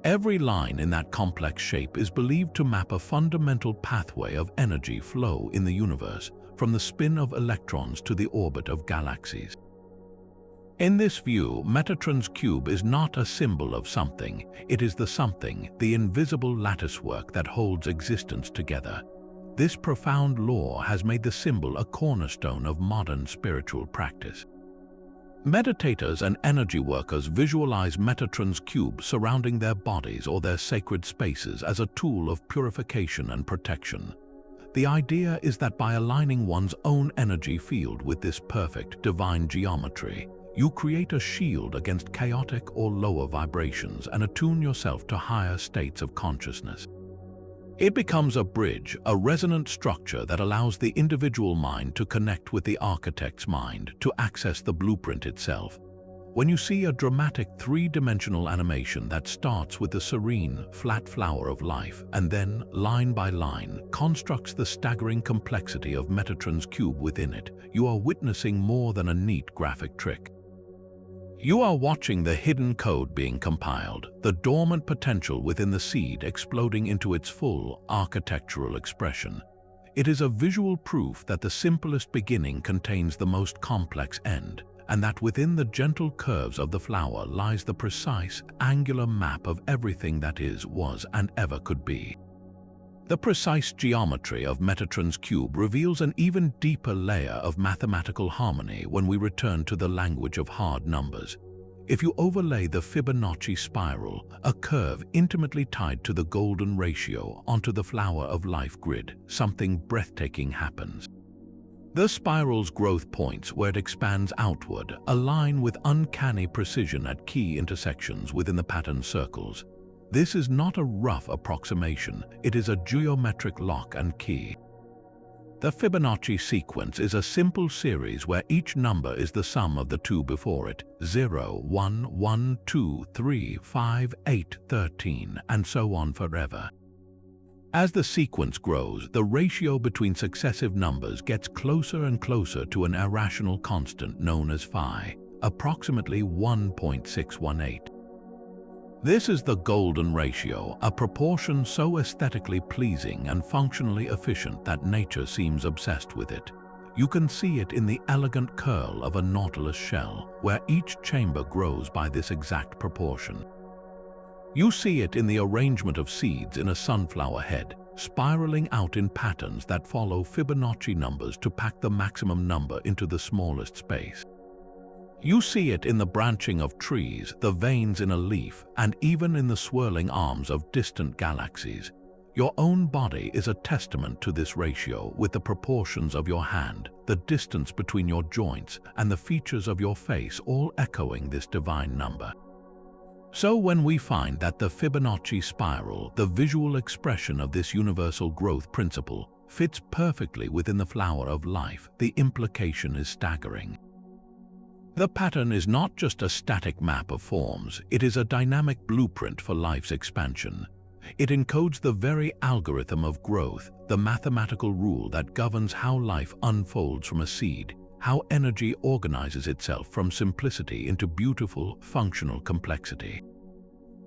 Every line in that complex shape is believed to map a fundamental pathway of energy flow in the universe, from the spin of electrons to the orbit of galaxies. In this view, Metatron's cube is not a symbol of something, it is the something, the invisible latticework that holds existence together. This profound lore has made the symbol a cornerstone of modern spiritual practice. Meditators and energy workers visualize Metatron's cube surrounding their bodies or their sacred spaces as a tool of purification and protection. The idea is that by aligning one's own energy field with this perfect divine geometry, you create a shield against chaotic or lower vibrations and attune yourself to higher states of consciousness. It becomes a bridge, a resonant structure that allows the individual mind to connect with the architect's mind, to access the blueprint itself. When you see a dramatic three-dimensional animation that starts with the serene, flat flower of life and then, line by line, constructs the staggering complexity of Metatron's cube within it, you are witnessing more than a neat graphic trick. You are watching the hidden code being compiled, the dormant potential within the seed exploding into its full architectural expression. It is a visual proof that the simplest beginning contains the most complex end, and that within the gentle curves of the flower lies the precise, angular map of everything that is, was, and ever could be. The precise geometry of Metatron's cube reveals an even deeper layer of mathematical harmony when we return to the language of hard numbers. If you overlay the Fibonacci spiral, a curve intimately tied to the golden ratio, onto the flower of life grid, something breathtaking happens. The spiral's growth points, where it expands outward, align with uncanny precision at key intersections within the pattern circles. This is not a rough approximation, it is a geometric lock and key. The Fibonacci sequence is a simple series where each number is the sum of the two before it, 0, 1, 1, 2, 3, 5, 8, 13, and so on forever. As the sequence grows, the ratio between successive numbers gets closer and closer to an irrational constant known as phi, approximately 1.618. This is the golden ratio, a proportion so aesthetically pleasing and functionally efficient that nature seems obsessed with it. You can see it in the elegant curl of a nautilus shell, where each chamber grows by this exact proportion. You see it in the arrangement of seeds in a sunflower head, spiraling out in patterns that follow Fibonacci numbers to pack the maximum number into the smallest space. You see it in the branching of trees, the veins in a leaf, and even in the swirling arms of distant galaxies. Your own body is a testament to this ratio, with the proportions of your hand, the distance between your joints, and the features of your face all echoing this divine number. So when we find that the Fibonacci spiral, the visual expression of this universal growth principle, fits perfectly within the flower of life, the implication is staggering. The pattern is not just a static map of forms, it is a dynamic blueprint for life's expansion. It encodes the very algorithm of growth, the mathematical rule that governs how life unfolds from a seed, how energy organizes itself from simplicity into beautiful, functional complexity.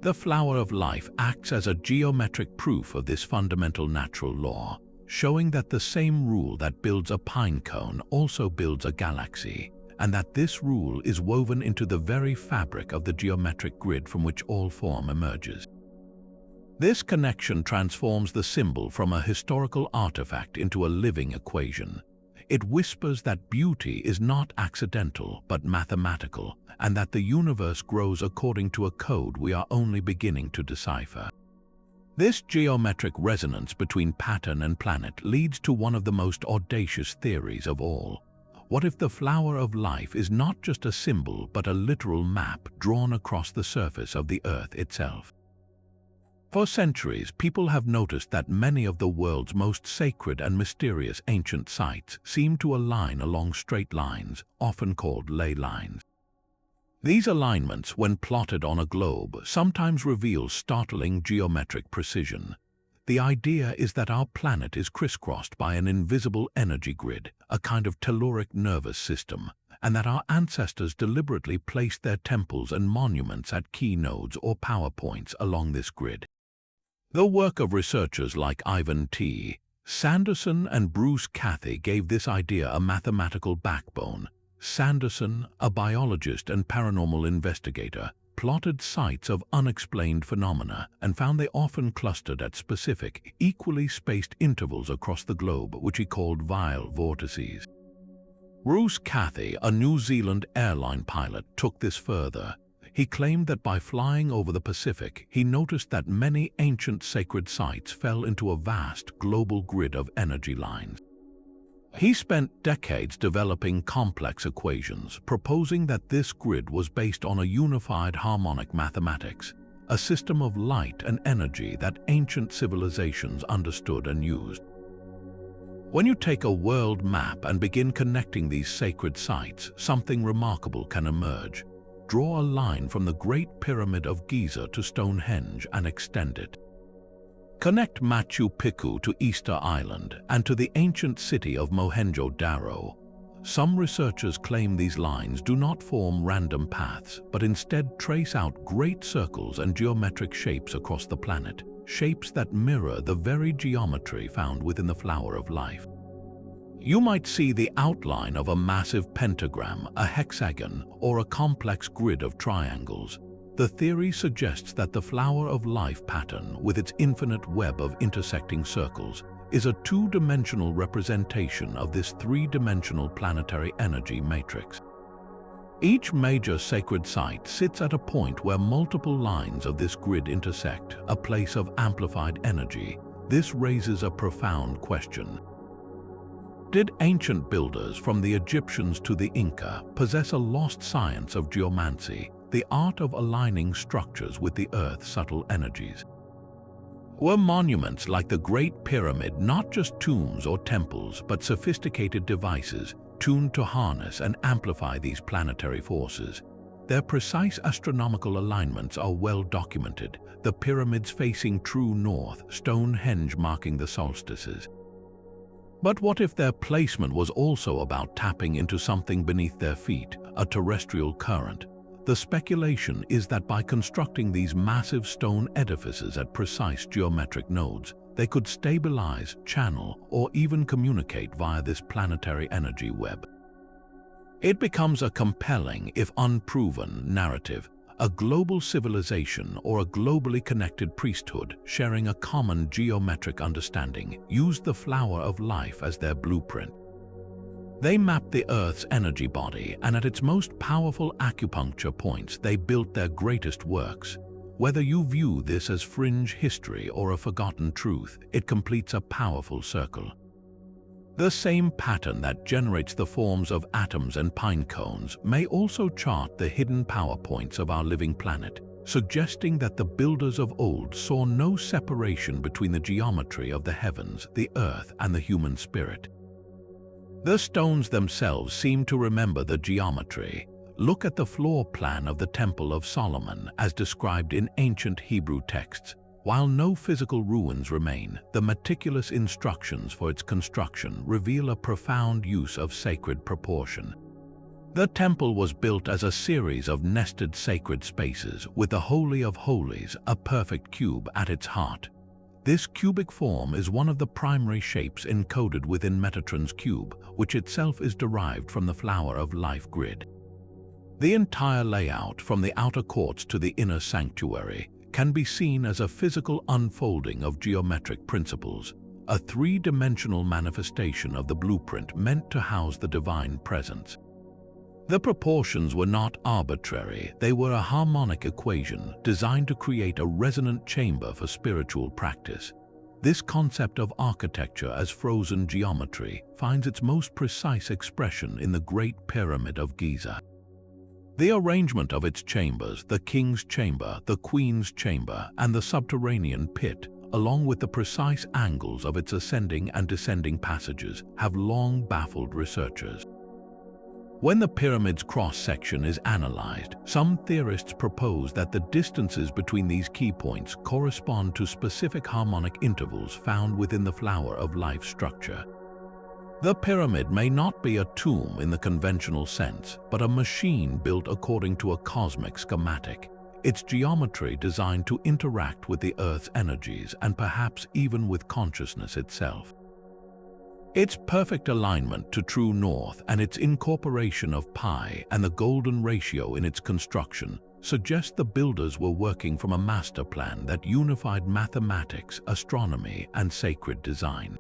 The flower of life acts as a geometric proof of this fundamental natural law, showing that the same rule that builds a pine cone also builds a galaxy, and that this rule is woven into the very fabric of the geometric grid from which all form emerges. This connection transforms the symbol from a historical artifact into a living equation. It whispers that beauty is not accidental but mathematical, and that the universe grows according to a code we are only beginning to decipher. This geometric resonance between pattern and planet leads to one of the most audacious theories of all. What if the flower of life is not just a symbol but a literal map drawn across the surface of the Earth itself? For centuries, people have noticed that many of the world's most sacred and mysterious ancient sites seem to align along straight lines, often called ley lines. These alignments, when plotted on a globe, sometimes reveal startling geometric precision. The idea is that our planet is crisscrossed by an invisible energy grid, a kind of telluric nervous system, and that our ancestors deliberately placed their temples and monuments at key nodes or power points along this grid. The work of researchers like Ivan T. Sanderson and Bruce Cathy gave this idea a mathematical backbone. Sanderson, a biologist and paranormal investigator, plotted sites of unexplained phenomena and found they often clustered at specific, equally spaced intervals across the globe, which he called vile vortices. Bruce Cathy, a New Zealand airline pilot, took this further. He claimed that by flying over the Pacific, he noticed that many ancient sacred sites fell into a vast global grid of energy lines. He spent decades developing complex equations, proposing that this grid was based on a unified harmonic mathematics, a system of light and energy that ancient civilizations understood and used. When you take a world map and begin connecting these sacred sites, something remarkable can emerge. Draw a line from the Great Pyramid of Giza to Stonehenge and extend it. Connect Machu Picchu to Easter Island and to the ancient city of Mohenjo-Daro. Some researchers claim these lines do not form random paths, but instead trace out great circles and geometric shapes across the planet, shapes that mirror the very geometry found within the flower of life. You might see the outline of a massive pentagram, a hexagon, or a complex grid of triangles. The theory suggests that the flower of life pattern, with its infinite web of intersecting circles, is a two-dimensional representation of this three-dimensional planetary energy matrix. Each major sacred site sits at a point where multiple lines of this grid intersect, a place of amplified energy. This raises a profound question. Did ancient builders, from the Egyptians to the Inca, possess a lost science of geomancy, the art of aligning structures with the Earth's subtle energies? Were monuments like the Great Pyramid not just tombs or temples, but sophisticated devices tuned to harness and amplify these planetary forces? Their precise astronomical alignments are well documented, the pyramids facing true north, Stonehenge marking the solstices. But what if their placement was also about tapping into something beneath their feet, a terrestrial current? The speculation is that by constructing these massive stone edifices at precise geometric nodes, they could stabilize, channel, or even communicate via this planetary energy web. It becomes a compelling, if unproven, narrative, a global civilization or a globally connected priesthood sharing a common geometric understanding used the flower of life as their blueprint. They mapped the Earth's energy body, and at its most powerful acupuncture points they built their greatest works. Whether you view this as fringe history or a forgotten truth, it completes a powerful circle. The same pattern that generates the forms of atoms and pine cones may also chart the hidden power points of our living planet, suggesting that the builders of old saw no separation between the geometry of the heavens, the earth, and the human spirit. The stones themselves seem to remember the geometry. Look at the floor plan of the Temple of Solomon as described in ancient Hebrew texts. While no physical ruins remain, the meticulous instructions for its construction reveal a profound use of sacred proportion. The temple was built as a series of nested sacred spaces, with the Holy of Holies, a perfect cube, at its heart. This cubic form is one of the primary shapes encoded within Metatron's cube, which itself is derived from the flower of life grid. The entire layout, from the outer courts to the inner sanctuary, can be seen as a physical unfolding of geometric principles, a three-dimensional manifestation of the blueprint meant to house the divine presence. The proportions were not arbitrary, they were a harmonic equation designed to create a resonant chamber for spiritual practice. This concept of architecture as frozen geometry finds its most precise expression in the Great Pyramid of Giza. The arrangement of its chambers, the king's chamber, the queen's chamber, and the subterranean pit, along with the precise angles of its ascending and descending passages, have long baffled researchers. When the pyramid's cross-section is analyzed, some theorists propose that the distances between these key points correspond to specific harmonic intervals found within the flower of life structure. The pyramid may not be a tomb in the conventional sense, but a machine built according to a cosmic schematic, its geometry designed to interact with the Earth's energies and perhaps even with consciousness itself. Its perfect alignment to true north and its incorporation of pi and the golden ratio in its construction suggest the builders were working from a master plan that unified mathematics, astronomy, and sacred design.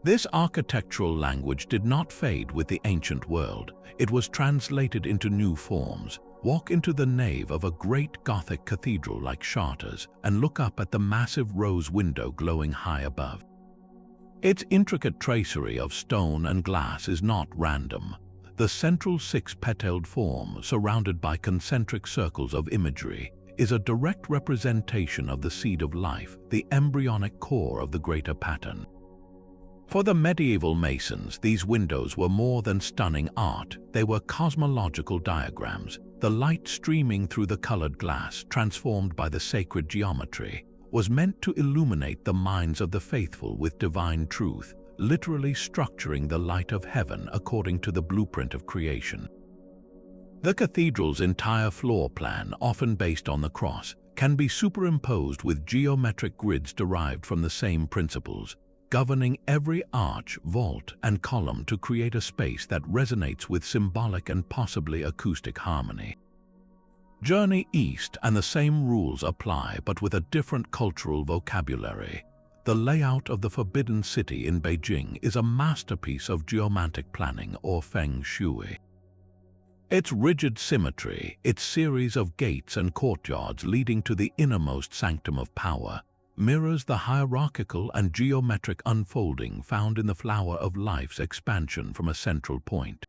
This architectural language did not fade with the ancient world. It was translated into new forms. Walk into the nave of a great Gothic cathedral like Chartres and look up at the massive rose window glowing high above. Its intricate tracery of stone and glass is not random. The central six-petaled form, surrounded by concentric circles of imagery, is a direct representation of the seed of life, the embryonic core of the greater pattern. For the medieval masons, these windows were more than stunning art. They were cosmological diagrams. The light streaming through the colored glass, transformed by the sacred geometry, was meant to illuminate the minds of the faithful with divine truth, literally structuring the light of heaven according to the blueprint of creation. The cathedral's entire floor plan, often based on the cross, can be superimposed with geometric grids derived from the same principles, governing every arch, vault, and column to create a space that resonates with symbolic and possibly acoustic harmony. Journey east and the same rules apply, but with a different cultural vocabulary. The layout of the Forbidden City in Beijing is a masterpiece of geomantic planning, or feng shui. Its rigid symmetry, its series of gates and courtyards leading to the innermost sanctum of power, mirrors the hierarchical and geometric unfolding found in the flower of life's expansion from a central point.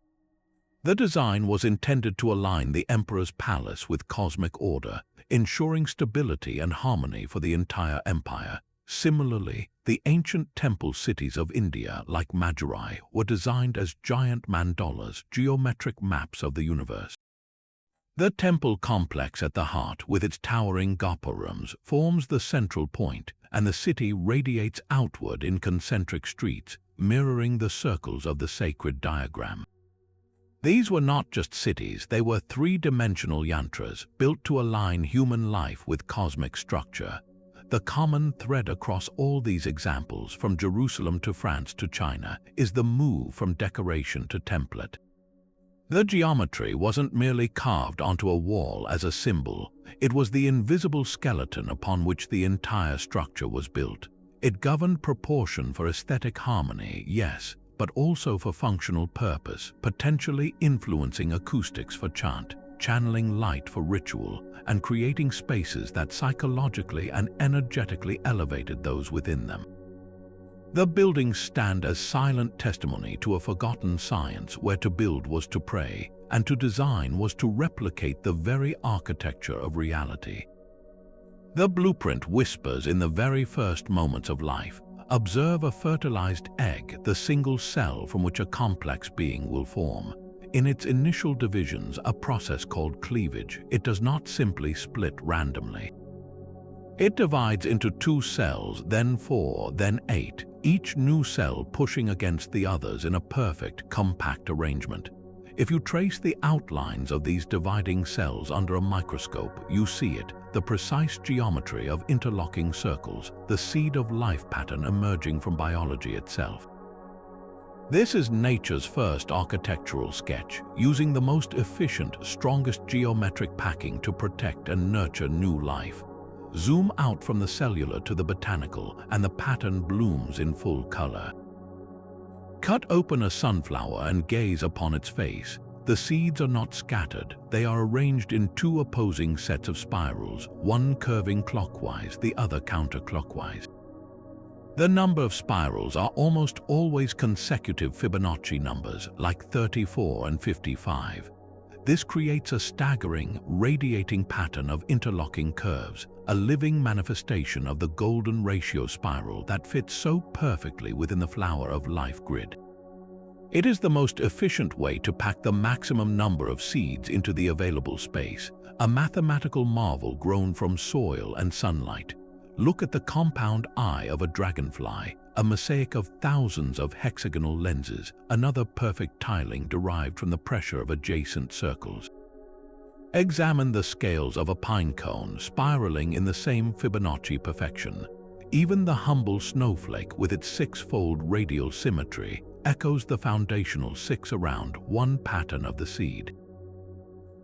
The design was intended to align the emperor's palace with cosmic order, ensuring stability and harmony for the entire empire. Similarly, the ancient temple cities of India, like Madurai, were designed as giant mandalas, geometric maps of the universe. The temple complex at the heart, with its towering gopurams, forms the central point, and the city radiates outward in concentric streets, mirroring the circles of the sacred diagram. These were not just cities, they were three-dimensional yantras built to align human life with cosmic structure. The common thread across all these examples, from Jerusalem to France to China, is the move from decoration to template. The geometry wasn't merely carved onto a wall as a symbol, it was the invisible skeleton upon which the entire structure was built. It governed proportion for aesthetic harmony, yes, but also for functional purpose, potentially influencing acoustics for chant, channeling light for ritual, and creating spaces that psychologically and energetically elevated those within them. The buildings stand as silent testimony to a forgotten science where to build was to pray, and to design was to replicate the very architecture of reality. The blueprint whispers in the very first moments of life. Observe a fertilized egg, the single cell from which a complex being will form. In its initial divisions, a process called cleavage, it does not simply split randomly. It divides into 2 cells, then 4, then 8, each new cell pushing against the others in a perfect, compact arrangement. If you trace the outlines of these dividing cells under a microscope, you see it, the precise geometry of interlocking circles, the seed of life pattern emerging from biology itself. This is nature's first architectural sketch, using the most efficient, strongest geometric packing to protect and nurture new life. Zoom out from the cellular to the botanical, and the pattern blooms in full color. Cut open a sunflower and gaze upon its face. The seeds are not scattered, they are arranged in 2 opposing sets of spirals, one curving clockwise, the other counterclockwise. The number of spirals are almost always consecutive Fibonacci numbers, like 34 and 55. This creates a staggering, radiating pattern of interlocking curves, a living manifestation of the golden ratio spiral that fits so perfectly within the flower of life grid. It is the most efficient way to pack the maximum number of seeds into the available space, a mathematical marvel grown from soil and sunlight. Look at the compound eye of a dragonfly, a mosaic of thousands of hexagonal lenses, another perfect tiling derived from the pressure of adjacent circles. Examine the scales of a pine cone spiraling in the same Fibonacci perfection. Even the humble snowflake, with its 6-fold radial symmetry, echoes the foundational 6 around 1 pattern of the seed.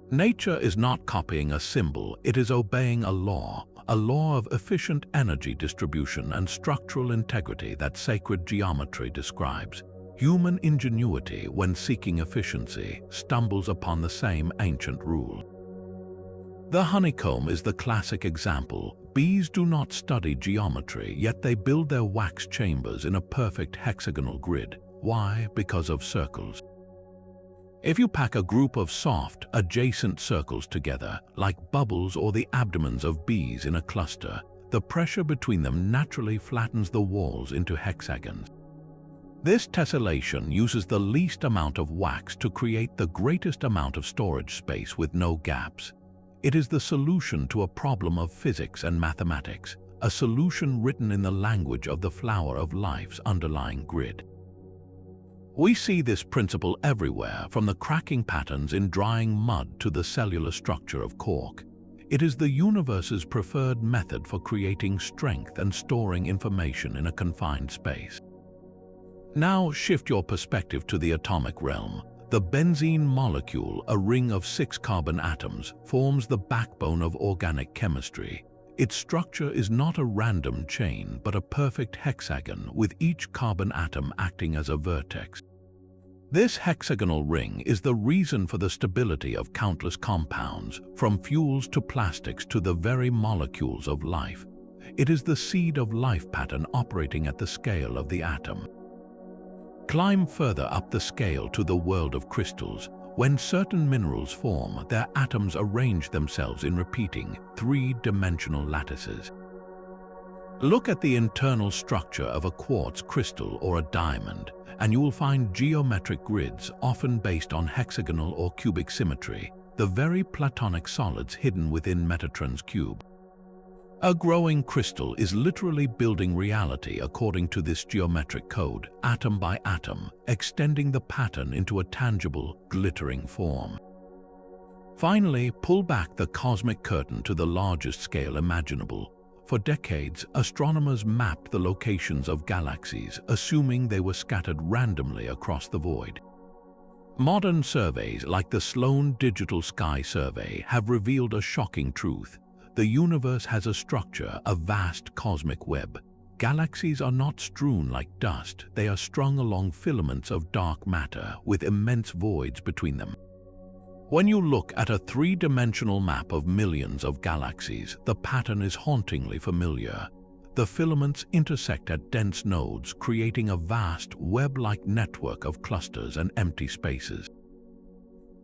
Nature is not copying a symbol, it is obeying a law of efficient energy distribution and structural integrity that sacred geometry describes. Human ingenuity, when seeking efficiency, stumbles upon the same ancient rule. The honeycomb is the classic example. Bees do not study geometry, yet they build their wax chambers in a perfect hexagonal grid. Why? Because of circles. If you pack a group of soft, adjacent circles together, like bubbles or the abdomens of bees in a cluster, the pressure between them naturally flattens the walls into hexagons. This tessellation uses the least amount of wax to create the greatest amount of storage space with no gaps. It is the solution to a problem of physics and mathematics, a solution written in the language of the flower of life's underlying grid. We see this principle everywhere, from the cracking patterns in drying mud to the cellular structure of cork. It is the universe's preferred method for creating strength and storing information in a confined space. Now shift your perspective to the atomic realm. The benzene molecule, a ring of 6 carbon atoms, forms the backbone of organic chemistry. Its structure is not a random chain, but a perfect hexagon, with each carbon atom acting as a vertex. This hexagonal ring is the reason for the stability of countless compounds, from fuels to plastics to the very molecules of life. It is the seed of life pattern operating at the scale of the atom. Climb further up the scale to the world of crystals. When certain minerals form, their atoms arrange themselves in repeating three-dimensional lattices. Look at the internal structure of a quartz crystal or a diamond, and you will find geometric grids often based on hexagonal or cubic symmetry, the very Platonic solids hidden within Metatron's cube. A growing crystal is literally building reality according to this geometric code, atom by atom, extending the pattern into a tangible, glittering form. Finally, pull back the cosmic curtain to the largest scale imaginable. For decades, astronomers mapped the locations of galaxies, assuming they were scattered randomly across the void. Modern surveys like the Sloan Digital Sky Survey have revealed a shocking truth. The universe has a structure, a vast cosmic web. Galaxies are not strewn like dust, they are strung along filaments of dark matter with immense voids between them. When you look at a three-dimensional map of millions of galaxies, the pattern is hauntingly familiar. The filaments intersect at dense nodes, creating a vast, web-like network of clusters and empty spaces.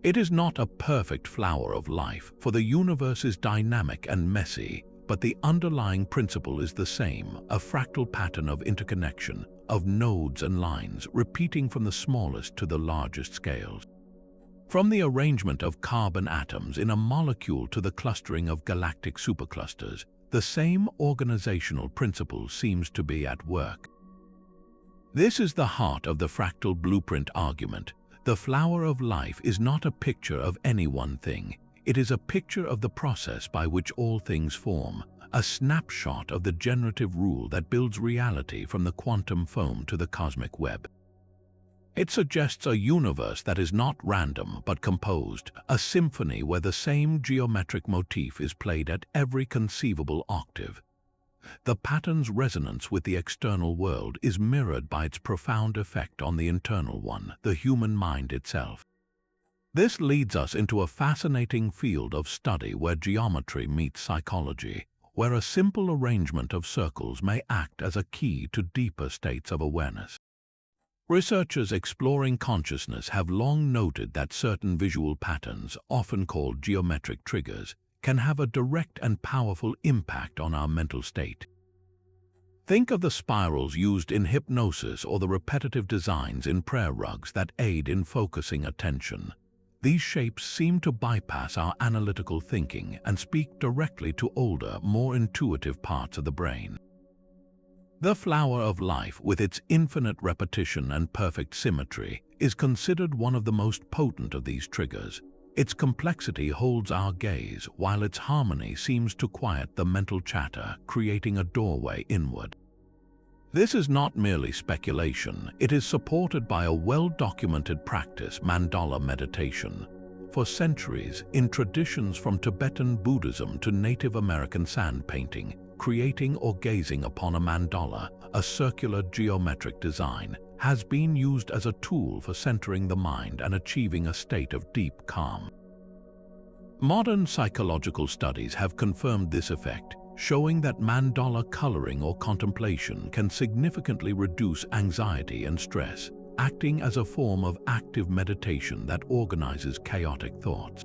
It is not a perfect flower of life, for the universe is dynamic and messy, but the underlying principle is the same, a fractal pattern of interconnection, of nodes and lines, repeating from the smallest to the largest scales. From the arrangement of carbon atoms in a molecule to the clustering of galactic superclusters, the same organizational principle seems to be at work. This is the heart of the fractal blueprint argument. The flower of life is not a picture of any one thing. It is a picture of the process by which all things form, a snapshot of the generative rule that builds reality from the quantum foam to the cosmic web. It suggests a universe that is not random but composed, a symphony where the same geometric motif is played at every conceivable octave. The pattern's resonance with the external world is mirrored by its profound effect on the internal one, the human mind itself. This leads us into a fascinating field of study where geometry meets psychology, where a simple arrangement of circles may act as a key to deeper states of awareness. Researchers exploring consciousness have long noted that certain visual patterns, often called geometric triggers, can have a direct and powerful impact on our mental state. Think of the spirals used in hypnosis or the repetitive designs in prayer rugs that aid in focusing attention. These shapes seem to bypass our analytical thinking and speak directly to older, more intuitive parts of the brain. The flower of life, with its infinite repetition and perfect symmetry, is considered one of the most potent of these triggers. Its complexity holds our gaze, while its harmony seems to quiet the mental chatter, creating a doorway inward. This is not merely speculation, it is supported by a well-documented practice, mandala meditation. For centuries, in traditions from Tibetan Buddhism to Native American sand painting, creating or gazing upon a mandala, a circular geometric design, has been used as a tool for centering the mind and achieving a state of deep calm. Modern psychological studies have confirmed this effect, showing that mandala coloring or contemplation can significantly reduce anxiety and stress, acting as a form of active meditation that organizes chaotic thoughts.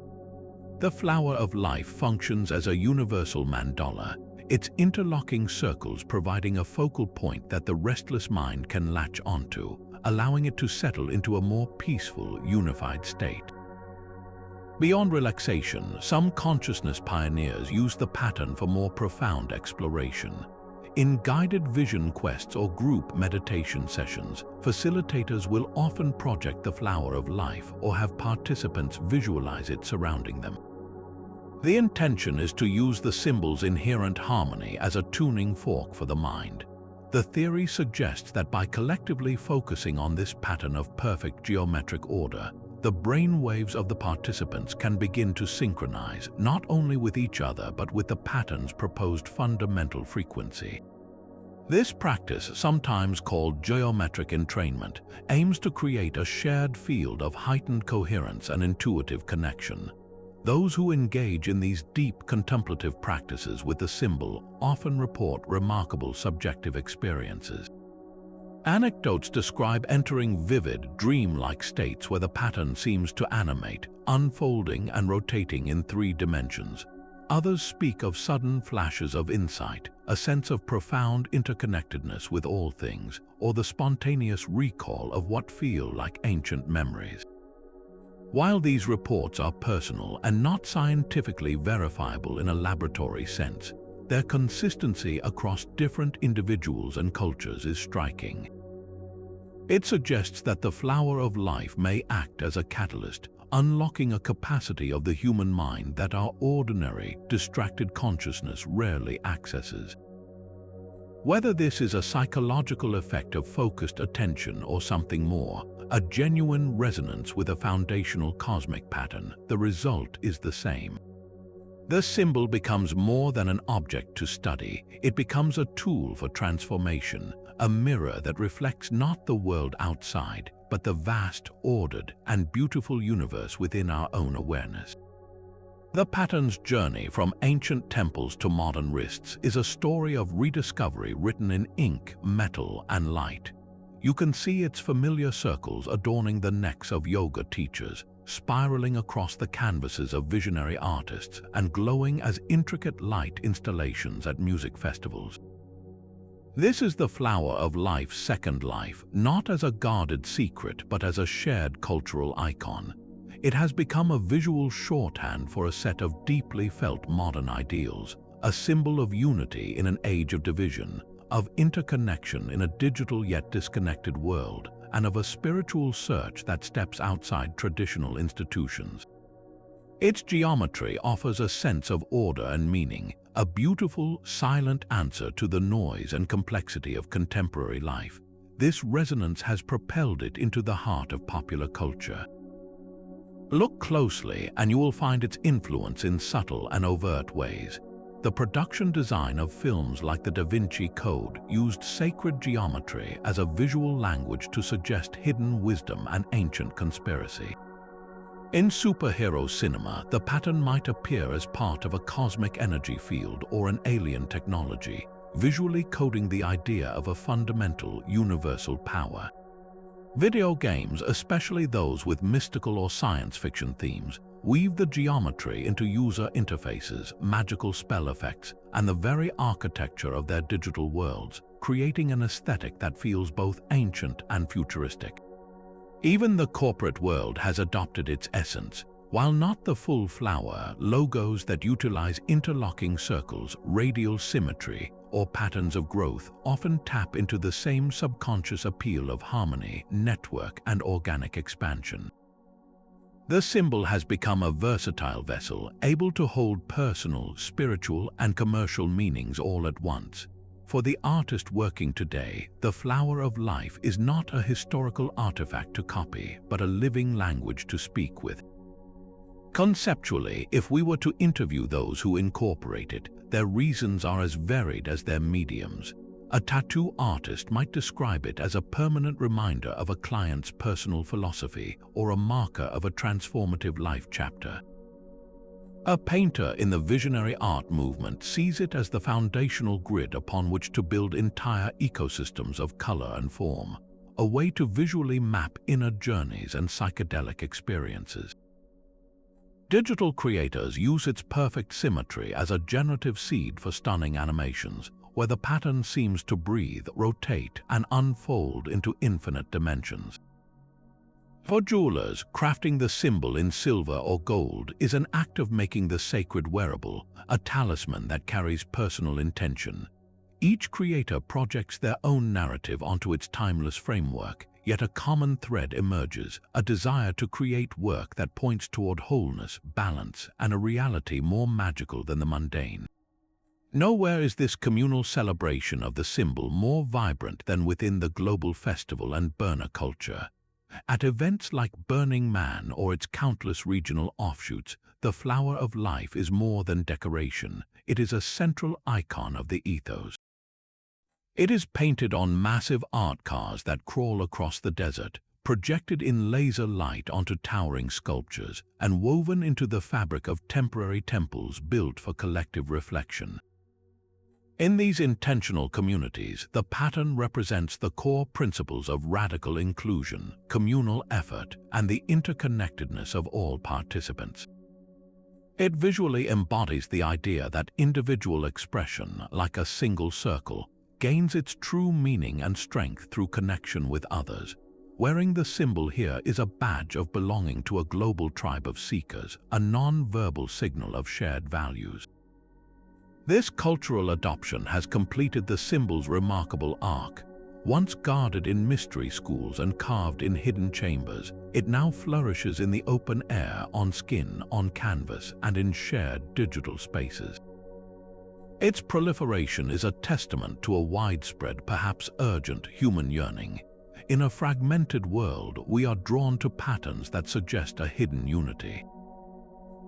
The flower of life functions as a universal mandala, its interlocking circles providing a focal point that the restless mind can latch onto, allowing it to settle into a more peaceful, unified state. Beyond relaxation, some consciousness pioneers use the pattern for more profound exploration. In guided vision quests or group meditation sessions, facilitators will often project the flower of life or have participants visualize it surrounding them. The intention is to use the symbol's inherent harmony as a tuning fork for the mind. The theory suggests that by collectively focusing on this pattern of perfect geometric order, the brain waves of the participants can begin to synchronize not only with each other but with the pattern's proposed fundamental frequency. This practice, sometimes called geometric entrainment, aims to create a shared field of heightened coherence and intuitive connection. Those who engage in these deep contemplative practices with the symbol often report remarkable subjective experiences. Anecdotes describe entering vivid, dream-like states where the pattern seems to animate, unfolding and rotating in 3 dimensions. Others speak of sudden flashes of insight, a sense of profound interconnectedness with all things, or the spontaneous recall of what feel like ancient memories. While these reports are personal and not scientifically verifiable in a laboratory sense, their consistency across different individuals and cultures is striking. It suggests that the flower of life may act as a catalyst, unlocking a capacity of the human mind that our ordinary, distracted consciousness rarely accesses. Whether this is a psychological effect of focused attention or something more, a genuine resonance with a foundational cosmic pattern, the result is the same. The symbol becomes more than an object to study. It becomes a tool for transformation, a mirror that reflects not the world outside, but the vast, ordered, and beautiful universe within our own awareness. The pattern's journey from ancient temples to modern wrists is a story of rediscovery written in ink, metal, and light. You can see its familiar circles adorning the necks of yoga teachers, spiraling across the canvases of visionary artists, and glowing as intricate light installations at music festivals. This is the flower of life's second life, not as a guarded secret, but as a shared cultural icon. It has become a visual shorthand for a set of deeply felt modern ideals, a symbol of unity in an age of division, of interconnection in a digital yet disconnected world, and of a spiritual search that steps outside traditional institutions. Its geometry offers a sense of order and meaning, a beautiful, silent answer to the noise and complexity of contemporary life. This resonance has propelled it into the heart of popular culture. Look closely and you will find its influence in subtle and overt ways. The production design of films like the Da Vinci Code used sacred geometry as a visual language to suggest hidden wisdom and ancient conspiracy. In superhero cinema, the pattern might appear as part of a cosmic energy field or an alien technology, visually coding the idea of a fundamental, universal power. Video games, especially those with mystical or science fiction themes, weave the geometry into user interfaces, magical spell effects, and the very architecture of their digital worlds, creating an aesthetic that feels both ancient and futuristic. Even the corporate world has adopted its essence. While not the full flower, logos that utilize interlocking circles, radial symmetry, or patterns of growth often tap into the same subconscious appeal of harmony, network, and organic expansion. The symbol has become a versatile vessel, able to hold personal, spiritual, and commercial meanings all at once. For the artist working today, the flower of life is not a historical artifact to copy, but a living language to speak with. Conceptually, if we were to interview those who incorporate it, their reasons are as varied as their mediums. A tattoo artist might describe it as a permanent reminder of a client's personal philosophy or a marker of a transformative life chapter. A painter in the visionary art movement sees it as the foundational grid upon which to build entire ecosystems of color and form, a way to visually map inner journeys and psychedelic experiences. Digital creators use its perfect symmetry as a generative seed for stunning animations, where the pattern seems to breathe, rotate, and unfold into infinite dimensions. For jewelers, crafting the symbol in silver or gold is an act of making the sacred wearable, a talisman that carries personal intention. Each creator projects their own narrative onto its timeless framework, yet a common thread emerges, a desire to create work that points toward wholeness, balance, and a reality more magical than the mundane. Nowhere is this communal celebration of the symbol more vibrant than within the global festival and burner culture. At events like Burning Man or its countless regional offshoots, the flower of life is more than decoration. It is a central icon of the ethos. It is painted on massive art cars that crawl across the desert, projected in laser light onto towering sculptures, and woven into the fabric of temporary temples built for collective reflection. In these intentional communities, the pattern represents the core principles of radical inclusion, communal effort, and the interconnectedness of all participants. It visually embodies the idea that individual expression, like a single circle, gains its true meaning and strength through connection with others. Wearing the symbol here is a badge of belonging to a global tribe of seekers, a non-verbal signal of shared values. This cultural adoption has completed the symbol's remarkable arc. Once guarded in mystery schools and carved in hidden chambers, it now flourishes in the open air, on skin, on canvas, and in shared digital spaces. Its proliferation is a testament to a widespread, perhaps urgent, human yearning. In a fragmented world, we are drawn to patterns that suggest a hidden unity.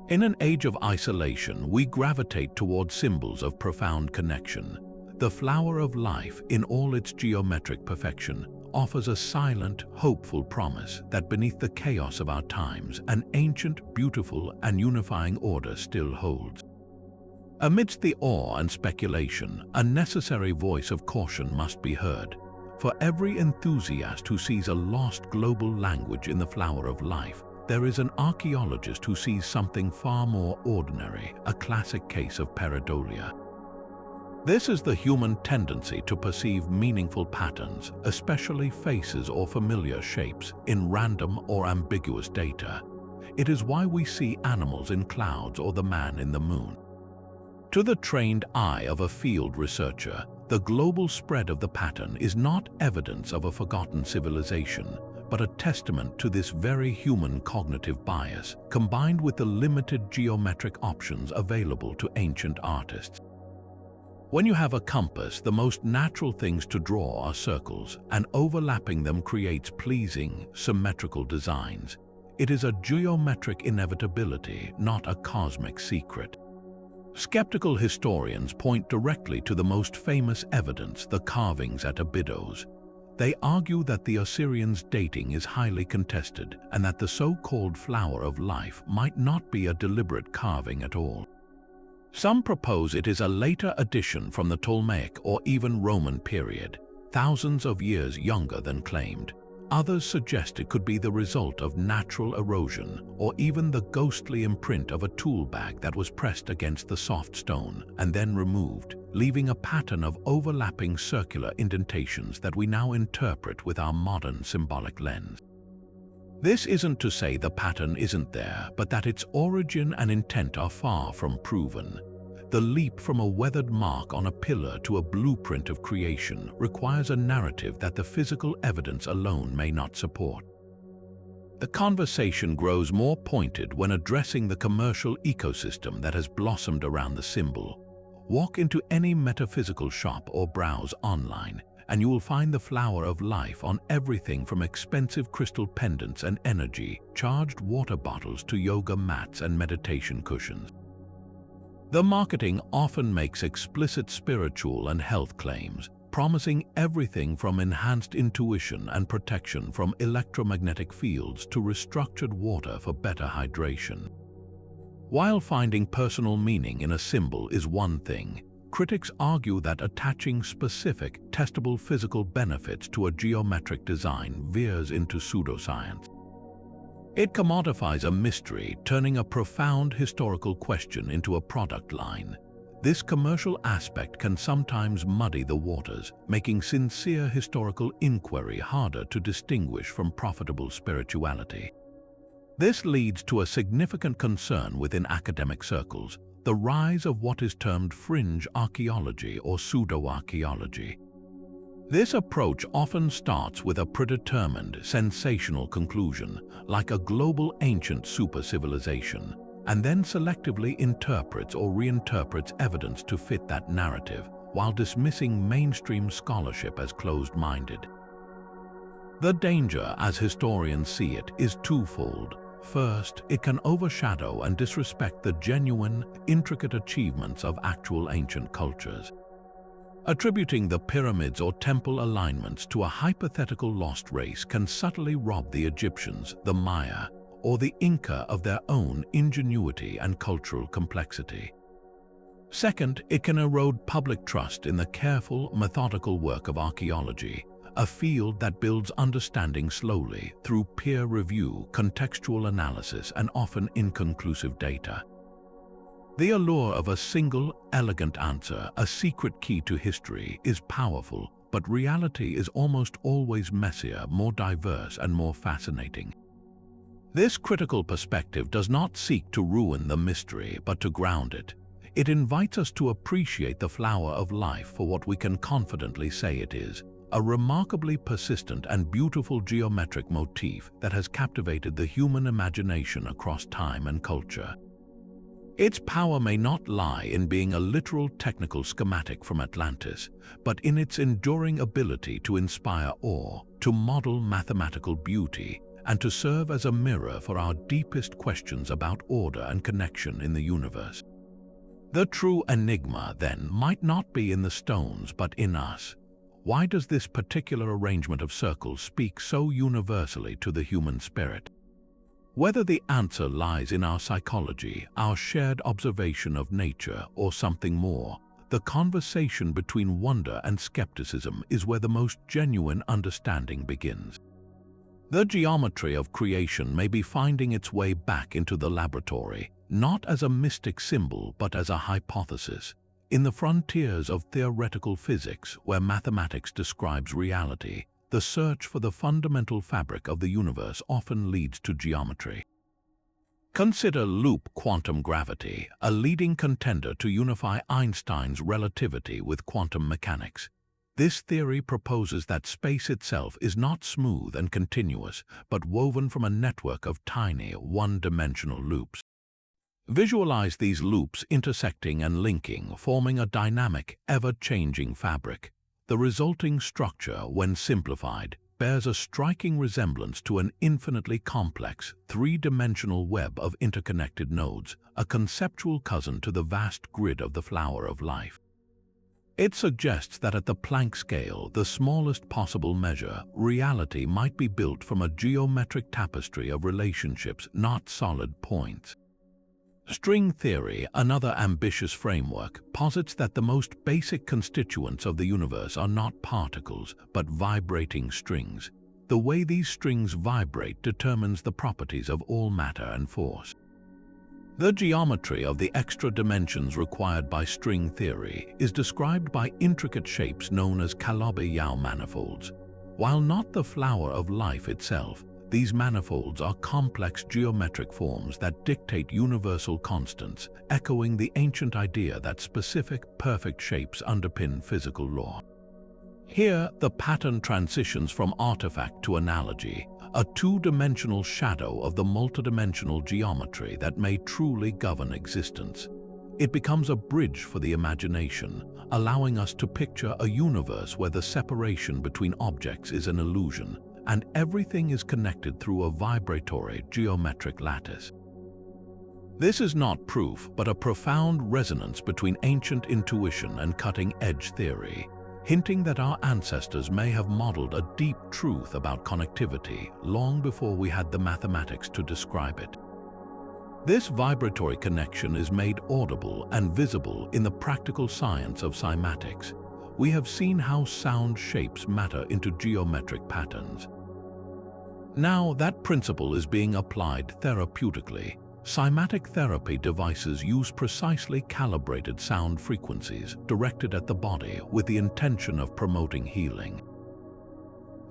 In an age of isolation, we gravitate toward symbols of profound connection. The flower of life, in all its geometric perfection, offers a silent, hopeful promise that beneath the chaos of our times, an ancient, beautiful, and unifying order still holds. Amidst the awe and speculation, a necessary voice of caution must be heard. For every enthusiast who sees a lost global language in the flower of life, there is an archaeologist who sees something far more ordinary, a classic case of pareidolia. This is the human tendency to perceive meaningful patterns, especially faces or familiar shapes, in random or ambiguous data. It is why we see animals in clouds or the man in the moon. To the trained eye of a field researcher, the global spread of the pattern is not evidence of a forgotten civilization, but a testament to this very human cognitive bias, combined with the limited geometric options available to ancient artists. When you have a compass, the most natural things to draw are circles, and overlapping them creates pleasing, symmetrical designs. It is a geometric inevitability, not a cosmic secret. Skeptical historians point directly to the most famous evidence, the carvings at Abydos. They argue that the Assyrians' dating is highly contested and that the so-called flower of life might not be a deliberate carving at all. Some propose it is a later addition from the Ptolemaic or even Roman period, thousands of years younger than claimed. Others suggest it could be the result of natural erosion or even the ghostly imprint of a tool bag that was pressed against the soft stone and then removed, leaving a pattern of overlapping circular indentations that we now interpret with our modern symbolic lens. This isn't to say the pattern isn't there, but that its origin and intent are far from proven. The leap from a weathered mark on a pillar to a blueprint of creation requires a narrative that the physical evidence alone may not support. The conversation grows more pointed when addressing the commercial ecosystem that has blossomed around the symbol. Walk into any metaphysical shop or browse online, and you will find the flower of life on everything from expensive crystal pendants and energy-charged water bottles to yoga mats and meditation cushions. The marketing often makes explicit spiritual and health claims, promising everything from enhanced intuition and protection from electromagnetic fields to restructured water for better hydration. While finding personal meaning in a symbol is one thing, critics argue that attaching specific, testable physical benefits to a geometric design veers into pseudoscience. It commodifies a mystery, turning a profound historical question into a product line. This commercial aspect can sometimes muddy the waters, making sincere historical inquiry harder to distinguish from profitable spirituality. This leads to a significant concern within academic circles, the rise of what is termed fringe archaeology or pseudo-archaeology. This approach often starts with a predetermined, sensational conclusion, like a global ancient super-civilization, and then selectively interprets or reinterprets evidence to fit that narrative, while dismissing mainstream scholarship as closed-minded. The danger, as historians see it, is twofold. First, it can overshadow and disrespect the genuine, intricate achievements of actual ancient cultures. Attributing the pyramids or temple alignments to a hypothetical lost race can subtly rob the Egyptians, the Maya, or the Inca of their own ingenuity and cultural complexity. Second, it can erode public trust in the careful, methodical work of archaeology, a field that builds understanding slowly through peer review, contextual analysis, and often inconclusive data. The allure of a single, elegant answer, a secret key to history, is powerful, but reality is almost always messier, more diverse, and more fascinating. This critical perspective does not seek to ruin the mystery, but to ground it. It invites us to appreciate the flower of life for what we can confidently say it is, a remarkably persistent and beautiful geometric motif that has captivated the human imagination across time and culture. Its power may not lie in being a literal technical schematic from Atlantis, but in its enduring ability to inspire awe, to model mathematical beauty, and to serve as a mirror for our deepest questions about order and connection in the universe. The true enigma, then, might not be in the stones but in us. Why does this particular arrangement of circles speak so universally to the human spirit? Whether the answer lies in our psychology, our shared observation of nature, or something more, the conversation between wonder and skepticism is where the most genuine understanding begins. The geometry of creation may be finding its way back into the laboratory, not as a mystic symbol but as a hypothesis. In the frontiers of theoretical physics, where mathematics describes reality, the search for the fundamental fabric of the universe often leads to geometry. Consider loop quantum gravity, a leading contender to unify Einstein's relativity with quantum mechanics. This theory proposes that space itself is not smooth and continuous, but woven from a network of tiny, one-dimensional loops. Visualize these loops intersecting and linking, forming a dynamic, ever-changing fabric. The resulting structure, when simplified, bears a striking resemblance to an infinitely complex, three-dimensional web of interconnected nodes, a conceptual cousin to the vast grid of the flower of life. It suggests that at the Planck scale, the smallest possible measure, reality might be built from a geometric tapestry of relationships, not solid points. String theory, another ambitious framework, posits that the most basic constituents of the universe are not particles, but vibrating strings. The way these strings vibrate determines the properties of all matter and force. The geometry of the extra dimensions required by string theory is described by intricate shapes known as Calabi-Yau manifolds. While not the flower of life itself, these manifolds are complex geometric forms that dictate universal constants, echoing the ancient idea that specific, perfect shapes underpin physical law. Here, the pattern transitions from artifact to analogy, a two-dimensional shadow of the multidimensional geometry that may truly govern existence. It becomes a bridge for the imagination, allowing us to picture a universe where the separation between objects is an illusion, and everything is connected through a vibratory geometric lattice. This is not proof, but a profound resonance between ancient intuition and cutting-edge theory, hinting that our ancestors may have modeled a deep truth about connectivity long before we had the mathematics to describe it. This vibratory connection is made audible and visible in the practical science of cymatics. We have seen how sound shapes matter into geometric patterns. Now that principle is being applied therapeutically. Cymatic therapy devices use precisely calibrated sound frequencies directed at the body with the intention of promoting healing.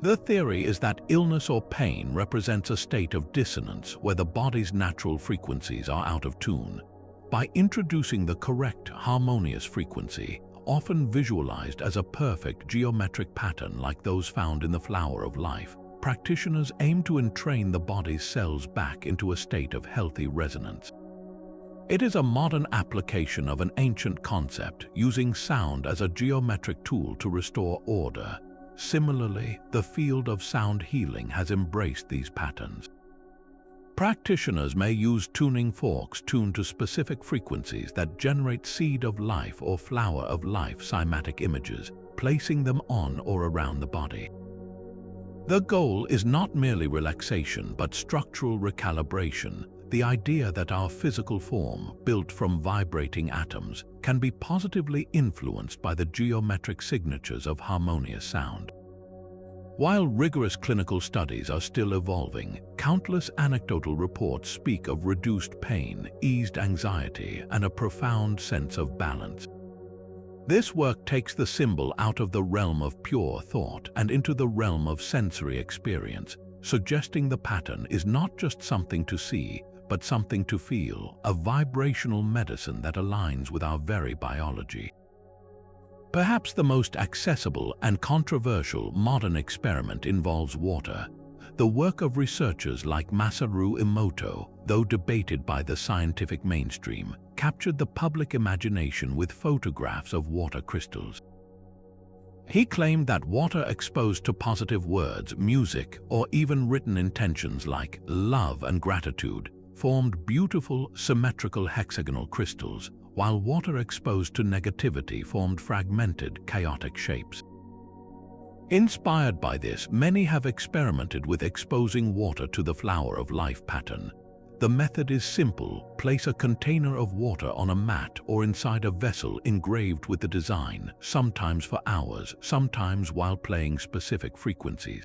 The theory is that illness or pain represents a state of dissonance where the body's natural frequencies are out of tune. By introducing the correct, harmonious frequency, often visualized as a perfect geometric pattern like those found in the flower of life, practitioners aim to entrain the body's cells back into a state of healthy resonance. It is a modern application of an ancient concept, using sound as a geometric tool to restore order. Similarly, the field of sound healing has embraced these patterns. Practitioners may use tuning forks tuned to specific frequencies that generate seed of life or flower of life cymatic images, placing them on or around the body. The goal is not merely relaxation but structural recalibration, the idea that our physical form, built from vibrating atoms, can be positively influenced by the geometric signatures of harmonious sound. While rigorous clinical studies are still evolving, countless anecdotal reports speak of reduced pain, eased anxiety, and a profound sense of balance. This work takes the symbol out of the realm of pure thought and into the realm of sensory experience, suggesting the pattern is not just something to see, but something to feel, a vibrational medicine that aligns with our very biology. Perhaps the most accessible and controversial modern experiment involves water. The work of researchers like Masaru Emoto, though debated by the scientific mainstream, captured the public imagination with photographs of water crystals. He claimed that water exposed to positive words, music, or even written intentions like love and gratitude formed beautiful, symmetrical hexagonal crystals, while water exposed to negativity formed fragmented, chaotic shapes. Inspired by this, many have experimented with exposing water to the flower of life pattern. The method is simple: place a container of water on a mat or inside a vessel engraved with the design, sometimes for hours, sometimes while playing specific frequencies.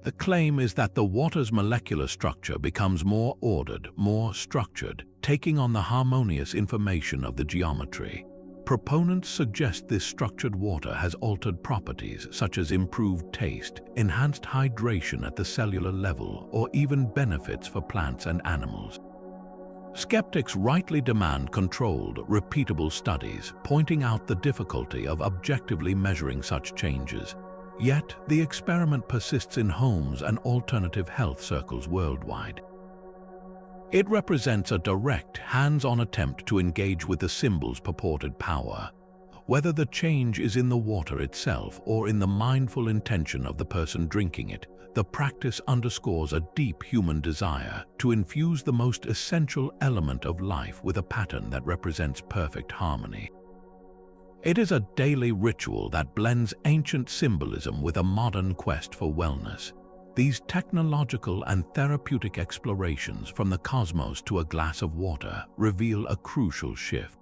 The claim is that the water's molecular structure becomes more ordered, more structured, taking on the harmonious information of the geometry. Proponents suggest this structured water has altered properties such as improved taste, enhanced hydration at the cellular level, or even benefits for plants and animals. Skeptics rightly demand controlled, repeatable studies, pointing out the difficulty of objectively measuring such changes. Yet, the experiment persists in homes and alternative health circles worldwide. It represents a direct, hands-on attempt to engage with the symbol's purported power. Whether the change is in the water itself or in the mindful intention of the person drinking it, the practice underscores a deep human desire to infuse the most essential element of life with a pattern that represents perfect harmony. It is a daily ritual that blends ancient symbolism with a modern quest for wellness. These technological and therapeutic explorations from the cosmos to a glass of water reveal a crucial shift.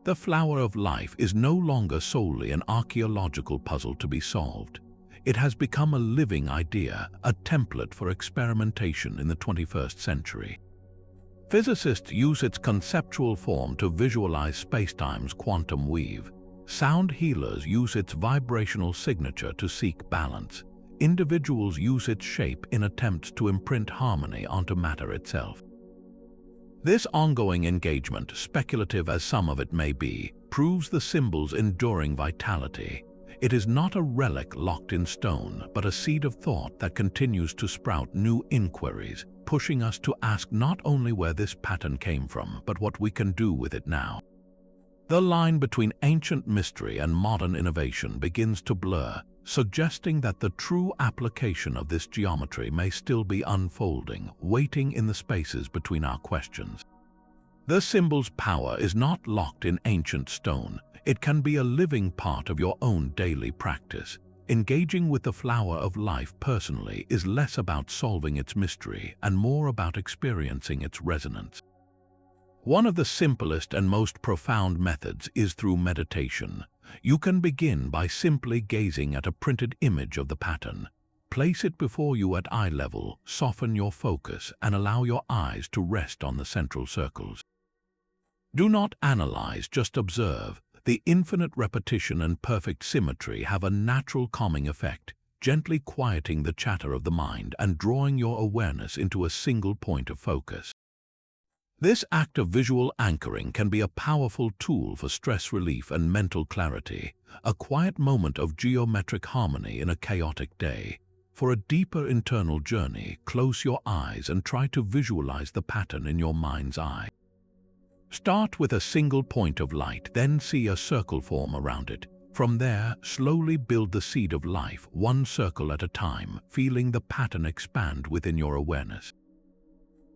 The flower of life is no longer solely an archaeological puzzle to be solved. It has become a living idea, a template for experimentation in the 21st century. Physicists use its conceptual form to visualize spacetime's quantum weave. Sound healers use its vibrational signature to seek balance. Individuals use its shape in attempts to imprint harmony onto matter itself. This ongoing engagement, speculative as some of it may be, proves the symbol's enduring vitality. It is not a relic locked in stone, but a seed of thought that continues to sprout new inquiries, pushing us to ask not only where this pattern came from, but what we can do with it now. The line between ancient mystery and modern innovation begins to blur, suggesting that the true application of this geometry may still be unfolding, waiting in the spaces between our questions. The symbol's power is not locked in ancient stone. It can be a living part of your own daily practice. Engaging with the flower of life personally is less about solving its mystery and more about experiencing its resonance. One of the simplest and most profound methods is through meditation. You can begin by simply gazing at a printed image of the pattern. Place it before you at eye level, soften your focus, and allow your eyes to rest on the central circles. Do not analyze, just observe. The infinite repetition and perfect symmetry have a natural calming effect, gently quieting the chatter of the mind and drawing your awareness into a single point of focus. This act of visual anchoring can be a powerful tool for stress relief and mental clarity, a quiet moment of geometric harmony in a chaotic day. For a deeper internal journey, close your eyes and try to visualize the pattern in your mind's eye. Start with a single point of light, then see a circle form around it. From there, slowly build the seed of life, one circle at a time, feeling the pattern expand within your awareness.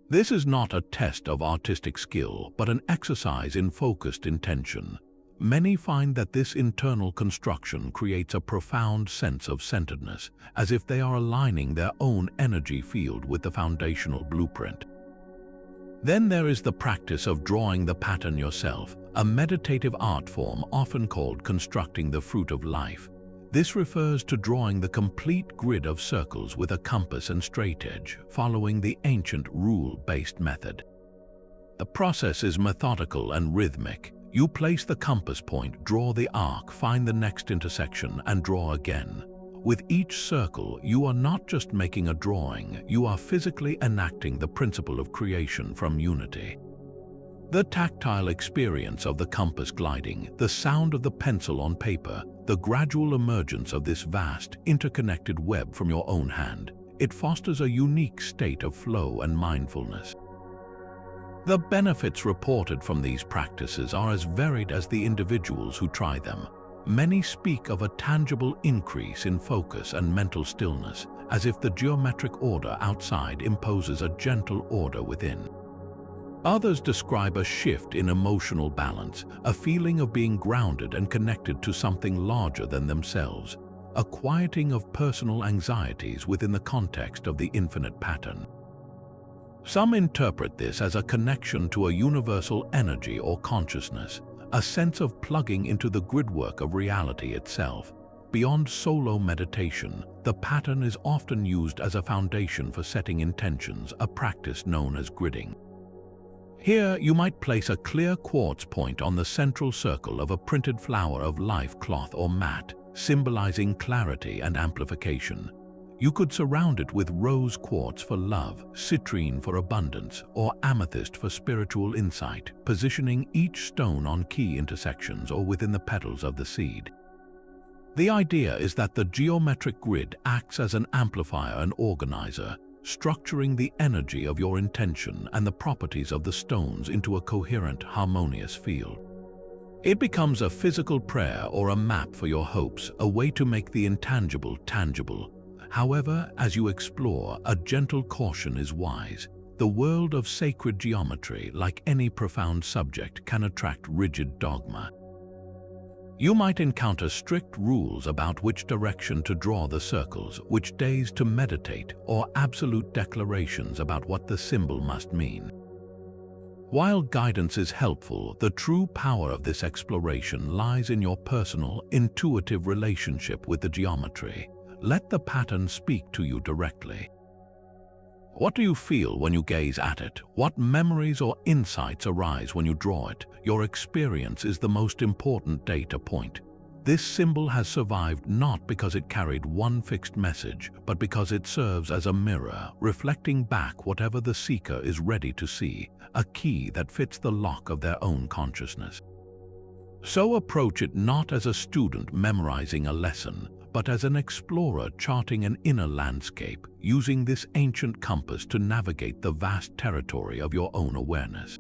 This is not a test of artistic skill, but an exercise in focused intention. Many find that this internal construction creates a profound sense of centeredness, as if they are aligning their own energy field with the foundational blueprint. Then there is the practice of drawing the pattern yourself, a meditative art form often called constructing the fruit of life. This refers to drawing the complete grid of circles with a compass and straightedge, following the ancient rule-based method. The process is methodical and rhythmic. You place the compass point, draw the arc, find the next intersection, and draw again. With each circle, you are not just making a drawing, you are physically enacting the principle of creation from unity. The tactile experience of the compass gliding, the sound of the pencil on paper, the gradual emergence of this vast, interconnected web from your own hand, it fosters a unique state of flow and mindfulness. The benefits reported from these practices are as varied as the individuals who try them. Many speak of a tangible increase in focus and mental stillness, as if the geometric order outside imposes a gentle order within. Others describe a shift in emotional balance, a feeling of being grounded and connected to something larger than themselves, a quieting of personal anxieties within the context of the infinite pattern. Some interpret this as a connection to a universal energy or consciousness, a sense of plugging into the gridwork of reality itself. Beyond solo meditation, the pattern is often used as a foundation for setting intentions, a practice known as gridding. Here, you might place a clear quartz point on the central circle of a printed flower of life cloth or mat, symbolizing clarity and amplification. You could surround it with rose quartz for love, citrine for abundance, or amethyst for spiritual insight, positioning each stone on key intersections or within the petals of the seed. The idea is that the geometric grid acts as an amplifier and organizer, structuring the energy of your intention and the properties of the stones into a coherent, harmonious field. It becomes a physical prayer or a map for your hopes, a way to make the intangible tangible. However, as you explore, a gentle caution is wise. The world of sacred geometry, like any profound subject, can attract rigid dogma. You might encounter strict rules about which direction to draw the circles, which days to meditate, or absolute declarations about what the symbol must mean. While guidance is helpful, the true power of this exploration lies in your personal, intuitive relationship with the geometry. Let the pattern speak to you directly. What do you feel when you gaze at it? What memories or insights arise when you draw it? Your experience is the most important data point. This symbol has survived not because it carried one fixed message, but because it serves as a mirror, reflecting back whatever the seeker is ready to see, a key that fits the lock of their own consciousness. So approach it not as a student memorizing a lesson, but as an explorer charting an inner landscape, using this ancient compass to navigate the vast territory of your own awareness.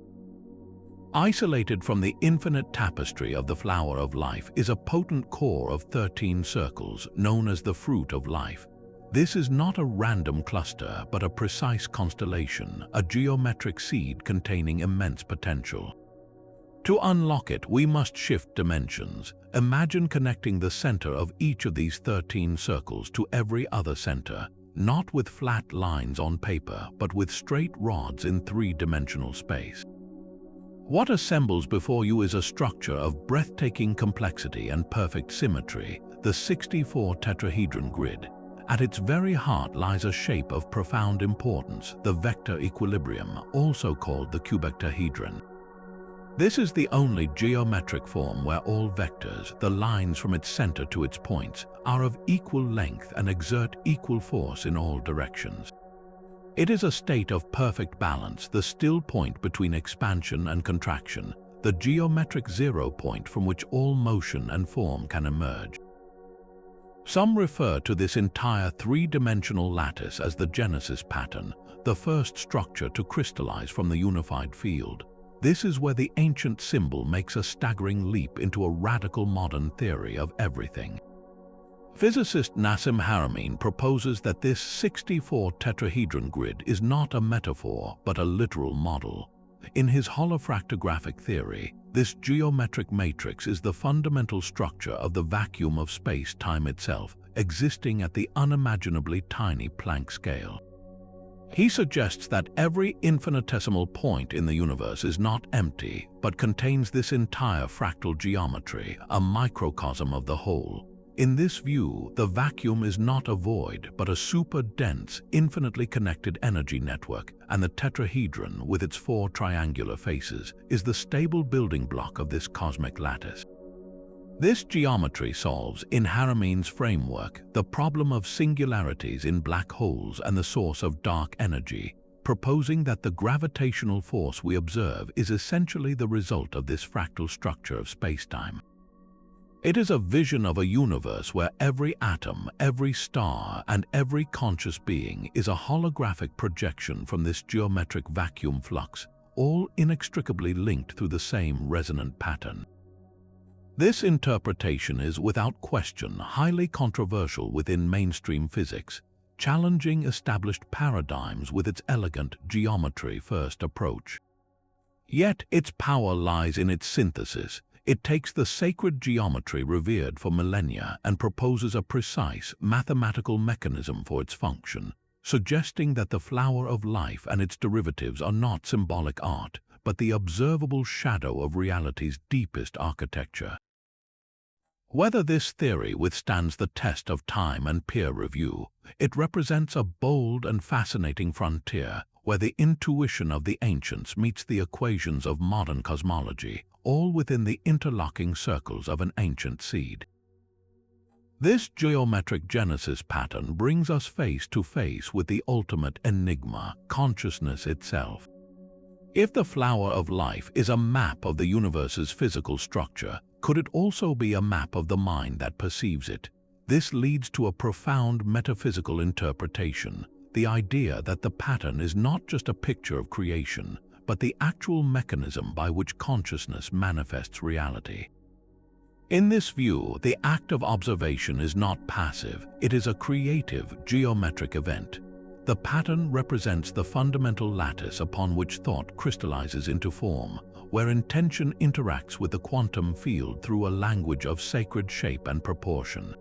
Isolated from the infinite tapestry of the flower of life is a potent core of 13 circles, known as the fruit of life. This is not a random cluster, but a precise constellation, a geometric seed containing immense potential. To unlock it, we must shift dimensions. Imagine connecting the center of each of these 13 circles to every other center, not with flat lines on paper, but with straight rods in three-dimensional space. What assembles before you is a structure of breathtaking complexity and perfect symmetry, the 64 tetrahedron grid. At its very heart lies a shape of profound importance, the vector equilibrium, also called the cubectahedron. This is the only geometric form where all vectors, the lines from its center to its points, are of equal length and exert equal force in all directions. It is a state of perfect balance, the still point between expansion and contraction, the geometric zero point from which all motion and form can emerge. Some refer to this entire three-dimensional lattice as the Genesis pattern, the first structure to crystallize from the unified field. This is where the ancient symbol makes a staggering leap into a radical modern theory of everything. Physicist Nassim Haramein proposes that this 64 tetrahedron grid is not a metaphor but a literal model. In his holofractographic theory, this geometric matrix is the fundamental structure of the vacuum of space-time itself, existing at the unimaginably tiny Planck scale. He suggests that every infinitesimal point in the universe is not empty, but contains this entire fractal geometry, a microcosm of the whole. In this view, the vacuum is not a void, but a super-dense, infinitely connected energy network, and the tetrahedron, with its 4 triangular faces, is the stable building block of this cosmic lattice. This geometry solves, in Haramein's framework, the problem of singularities in black holes and the source of dark energy, proposing that the gravitational force we observe is essentially the result of this fractal structure of spacetime. It is a vision of a universe where every atom, every star, and every conscious being is a holographic projection from this geometric vacuum flux, all inextricably linked through the same resonant pattern. This interpretation is, without question, highly controversial within mainstream physics, challenging established paradigms with its elegant geometry-first approach. Yet its power lies in its synthesis. It takes the sacred geometry revered for millennia and proposes a precise mathematical mechanism for its function, suggesting that the flower of life and its derivatives are not symbolic art, but the observable shadow of reality's deepest architecture. Whether this theory withstands the test of time and peer review, it represents a bold and fascinating frontier where the intuition of the ancients meets the equations of modern cosmology, all within the interlocking circles of an ancient seed. This geometric genesis pattern brings us face to face with the ultimate enigma, consciousness itself. If the flower of life is a map of the universe's physical structure, could it also be a map of the mind that perceives it? This leads to a profound metaphysical interpretation, the idea that the pattern is not just a picture of creation, but the actual mechanism by which consciousness manifests reality. In this view, the act of observation is not passive, it is a creative, geometric event. The pattern represents the fundamental lattice upon which thought crystallizes into form, where intention interacts with the quantum field through a language of sacred shape and proportion.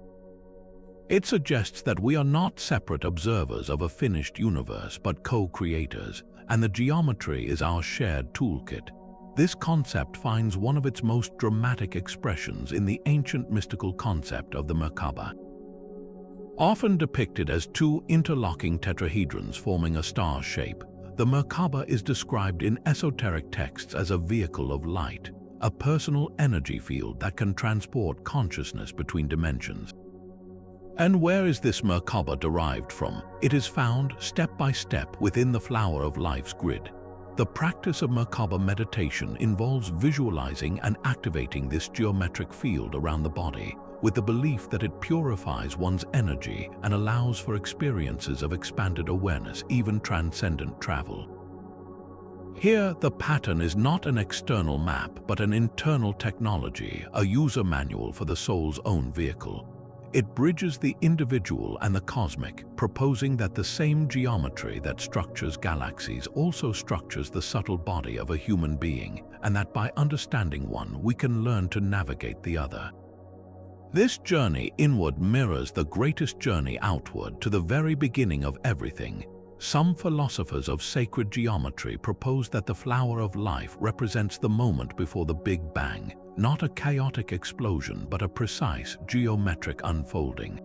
It suggests that we are not separate observers of a finished universe, but co-creators, and the geometry is our shared toolkit. This concept finds one of its most dramatic expressions in the ancient mystical concept of the Merkaba. Often depicted as 2 interlocking tetrahedrons forming a star shape, the Merkaba is described in esoteric texts as a vehicle of light, a personal energy field that can transport consciousness between dimensions. And where is this Merkaba derived from? It is found step by step within the flower of life's grid. The practice of Merkaba meditation involves visualizing and activating this geometric field around the body, with the belief that it purifies one's energy and allows for experiences of expanded awareness, even transcendent travel. Here, the pattern is not an external map, but an internal technology, a user manual for the soul's own vehicle. It bridges the individual and the cosmic, proposing that the same geometry that structures galaxies also structures the subtle body of a human being, and that by understanding one, we can learn to navigate the other. This journey inward mirrors the greatest journey outward to the very beginning of everything. Some philosophers of sacred geometry propose that the flower of life represents the moment before the Big Bang, not a chaotic explosion but a precise geometric unfolding.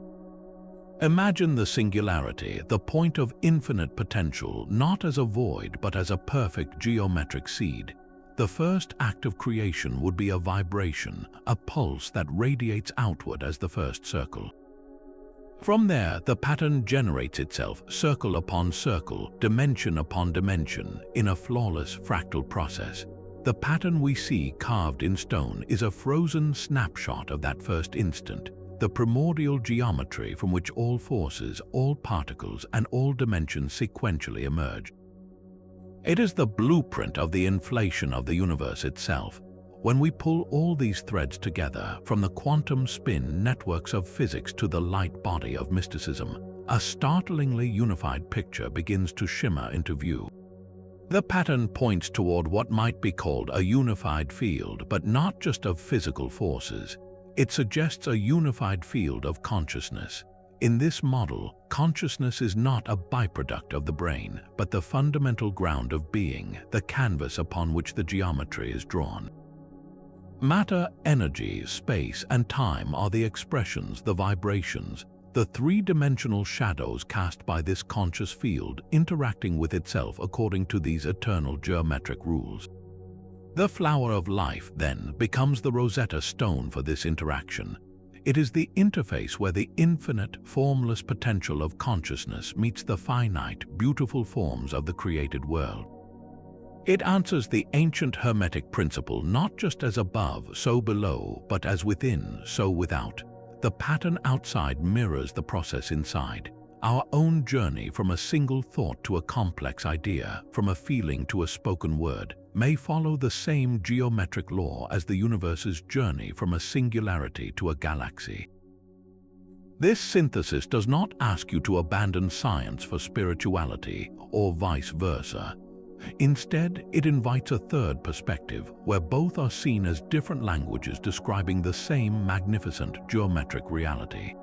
Imagine the singularity, the point of infinite potential, not as a void but as a perfect geometric seed. The first act of creation would be a vibration, a pulse that radiates outward as the first circle. From there, the pattern generates itself, circle upon circle, dimension upon dimension, in a flawless fractal process. The pattern we see carved in stone is a frozen snapshot of that first instant, the primordial geometry from which all forces, all particles, and all dimensions sequentially emerge. It is the blueprint of the inflation of the universe itself. When we pull all these threads together, from the quantum spin networks of physics to the light body of mysticism, a startlingly unified picture begins to shimmer into view. The pattern points toward what might be called a unified field, but not just of physical forces. It suggests a unified field of consciousness. In this model, consciousness is not a byproduct of the brain, but the fundamental ground of being, the canvas upon which the geometry is drawn. Matter, energy, space, and time are the expressions, the vibrations, the three-dimensional shadows cast by this conscious field interacting with itself according to these eternal geometric rules. The flower of life, then, becomes the Rosetta Stone for this interaction. It is the interface where the infinite, formless potential of consciousness meets the finite, beautiful forms of the created world. It answers the ancient Hermetic principle not just as above, so below, but as within, so without. The pattern outside mirrors the process inside. Our own journey from a single thought to a complex idea, from a feeling to a spoken word, may follow the same geometric law as the universe's journey from a singularity to a galaxy. This synthesis does not ask you to abandon science for spirituality, or vice versa. Instead, it invites a third perspective, where both are seen as different languages describing the same magnificent geometric reality.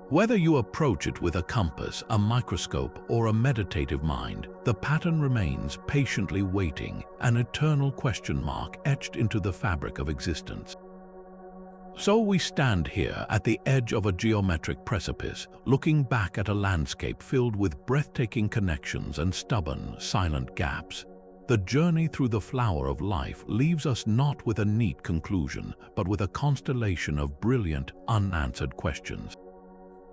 Whether you approach it with a compass, a microscope, or a meditative mind, the pattern remains patiently waiting, an eternal question mark etched into the fabric of existence. So we stand here at the edge of a geometric precipice, looking back at a landscape filled with breathtaking connections and stubborn, silent gaps. The journey through the flower of life leaves us not with a neat conclusion, but with a constellation of brilliant, unanswered questions.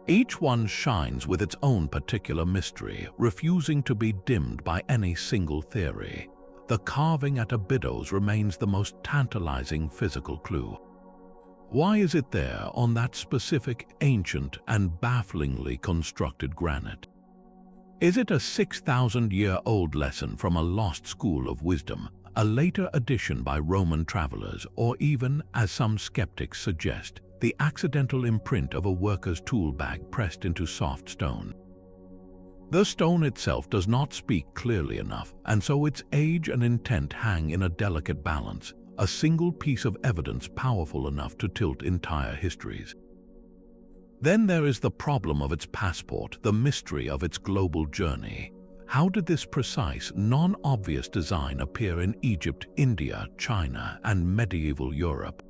Each one shines with its own particular mystery, refusing to be dimmed by any single theory. The carving at Abydos remains the most tantalizing physical clue. Why is it there on that specific, ancient, and bafflingly constructed granite? Is it a 6,000-year-old lesson from a lost school of wisdom, a later addition by Roman travelers, or even, as some skeptics suggest, the accidental imprint of a worker's tool bag pressed into soft stone? The stone itself does not speak clearly enough, and so its age and intent hang in a delicate balance, a single piece of evidence powerful enough to tilt entire histories. Then there is the problem of its passport, the mystery of its global journey. How did this precise, non-obvious design appear in Egypt, India, China, and medieval Europe?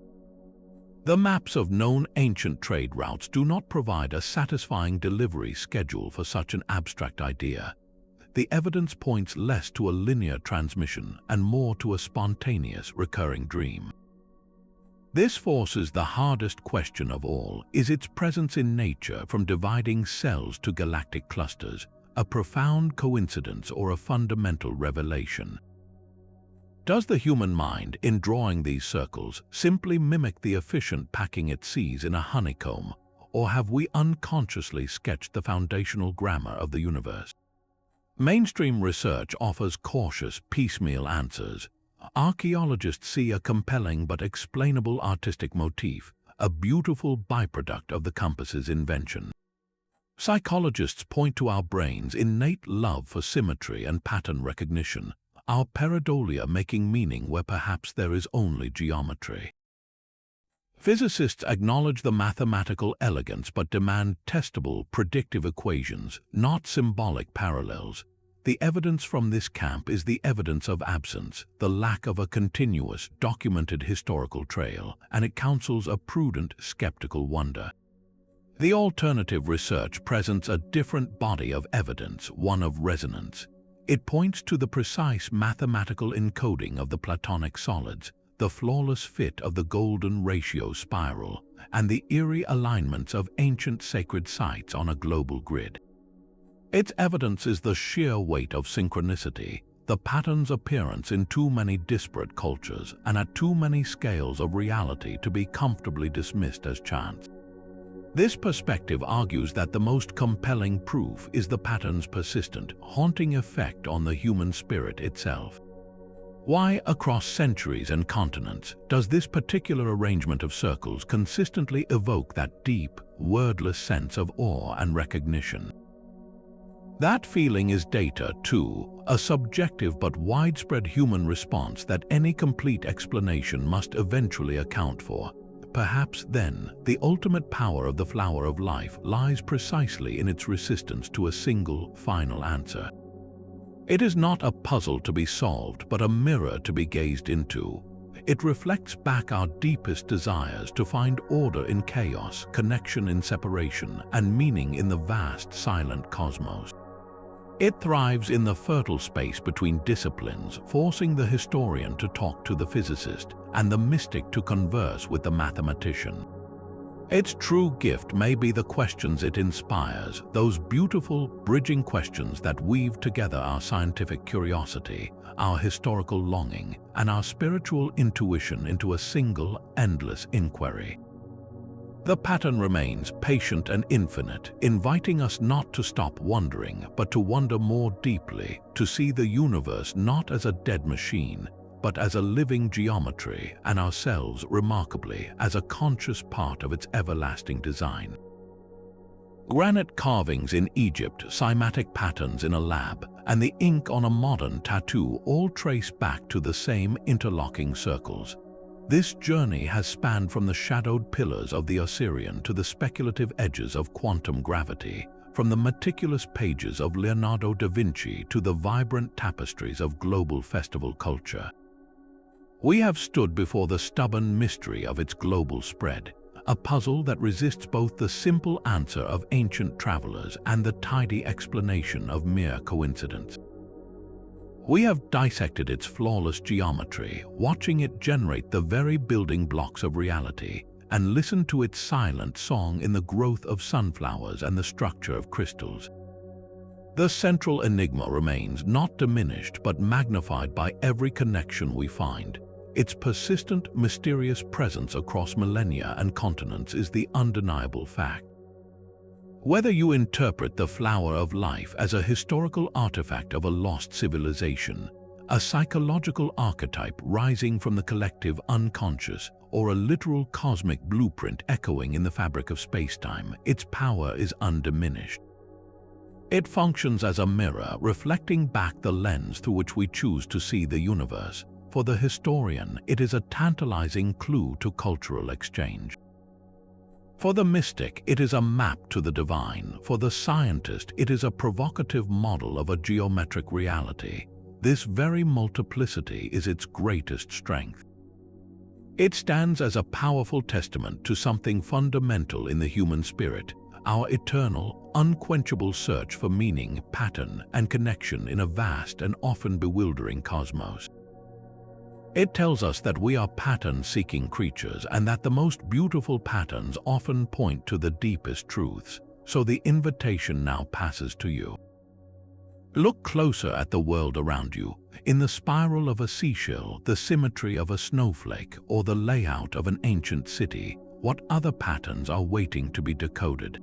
The maps of known ancient trade routes do not provide a satisfying delivery schedule for such an abstract idea. The evidence points less to a linear transmission and more to a spontaneous, recurring dream. This forces the hardest question of all: is its presence in nature, from dividing cells to galactic clusters, a profound coincidence or a fundamental revelation? Does the human mind, in drawing these circles, simply mimic the efficient packing it sees in a honeycomb, or have we unconsciously sketched the foundational grammar of the universe? Mainstream research offers cautious, piecemeal answers. Archaeologists see a compelling but explainable artistic motif, a beautiful byproduct of the compass's invention. Psychologists point to our brain's innate love for symmetry and pattern recognition, our pareidolia making meaning where perhaps there is only geometry. Physicists acknowledge the mathematical elegance but demand testable, predictive equations, not symbolic parallels. The evidence from this camp is the evidence of absence, the lack of a continuous, documented historical trail, and it counsels a prudent, skeptical wonder. The alternative research presents a different body of evidence, one of resonance. It points to the precise mathematical encoding of the Platonic solids, the flawless fit of the golden ratio spiral, and the eerie alignments of ancient sacred sites on a global grid. Its evidence is the sheer weight of synchronicity, the pattern's appearance in too many disparate cultures and at too many scales of reality to be comfortably dismissed as chance. This perspective argues that the most compelling proof is the pattern's persistent, haunting effect on the human spirit itself. Why, across centuries and continents, does this particular arrangement of circles consistently evoke that deep, wordless sense of awe and recognition? That feeling is data, too, a subjective but widespread human response that any complete explanation must eventually account for. Perhaps then, the ultimate power of the flower of life lies precisely in its resistance to a single, final answer. It is not a puzzle to be solved, but a mirror to be gazed into. It reflects back our deepest desires to find order in chaos, connection in separation, and meaning in the vast, silent cosmos. It thrives in the fertile space between disciplines, forcing the historian to talk to the physicist and the mystic to converse with the mathematician. Its true gift may be the questions it inspires, those beautiful, bridging questions that weave together our scientific curiosity, our historical longing, and our spiritual intuition into a single, endless inquiry. The pattern remains patient and infinite, inviting us not to stop wondering, but to wonder more deeply, to see the universe not as a dead machine, but as a living geometry, and ourselves, remarkably, as a conscious part of its everlasting design. Granite carvings in Egypt, cymatic patterns in a lab, and the ink on a modern tattoo all trace back to the same interlocking circles. This journey has spanned from the shadowed pillars of the Osirian to the speculative edges of quantum gravity, from the meticulous pages of Leonardo da Vinci to the vibrant tapestries of global festival culture. We have stood before the stubborn mystery of its global spread, a puzzle that resists both the simple answer of ancient travelers and the tidy explanation of mere coincidence. We have dissected its flawless geometry, watching it generate the very building blocks of reality, and listened to its silent song in the growth of sunflowers and the structure of crystals. The central enigma remains, not diminished but magnified by every connection we find. Its persistent, mysterious presence across millennia and continents is the undeniable fact. Whether you interpret the flower of life as a historical artifact of a lost civilization, a psychological archetype rising from the collective unconscious, or a literal cosmic blueprint echoing in the fabric of space-time, its power is undiminished. It functions as a mirror, reflecting back the lens through which we choose to see the universe. For the historian, it is a tantalizing clue to cultural exchange. For the mystic, it is a map to the divine. For the scientist, it is a provocative model of a geometric reality. This very multiplicity is its greatest strength. It stands as a powerful testament to something fundamental in the human spirit, our eternal, unquenchable search for meaning, pattern, and connection in a vast and often bewildering cosmos. It tells us that we are pattern-seeking creatures and that the most beautiful patterns often point to the deepest truths, so the invitation now passes to you. Look closer at the world around you, in the spiral of a seashell, the symmetry of a snowflake, or the layout of an ancient city. What other patterns are waiting to be decoded?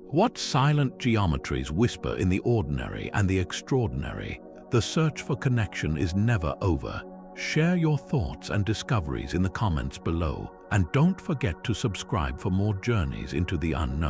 What silent geometries whisper in the ordinary and the extraordinary? The search for connection is never over. Share your thoughts and discoveries in the comments below, and don't forget to subscribe for more journeys into the unknown.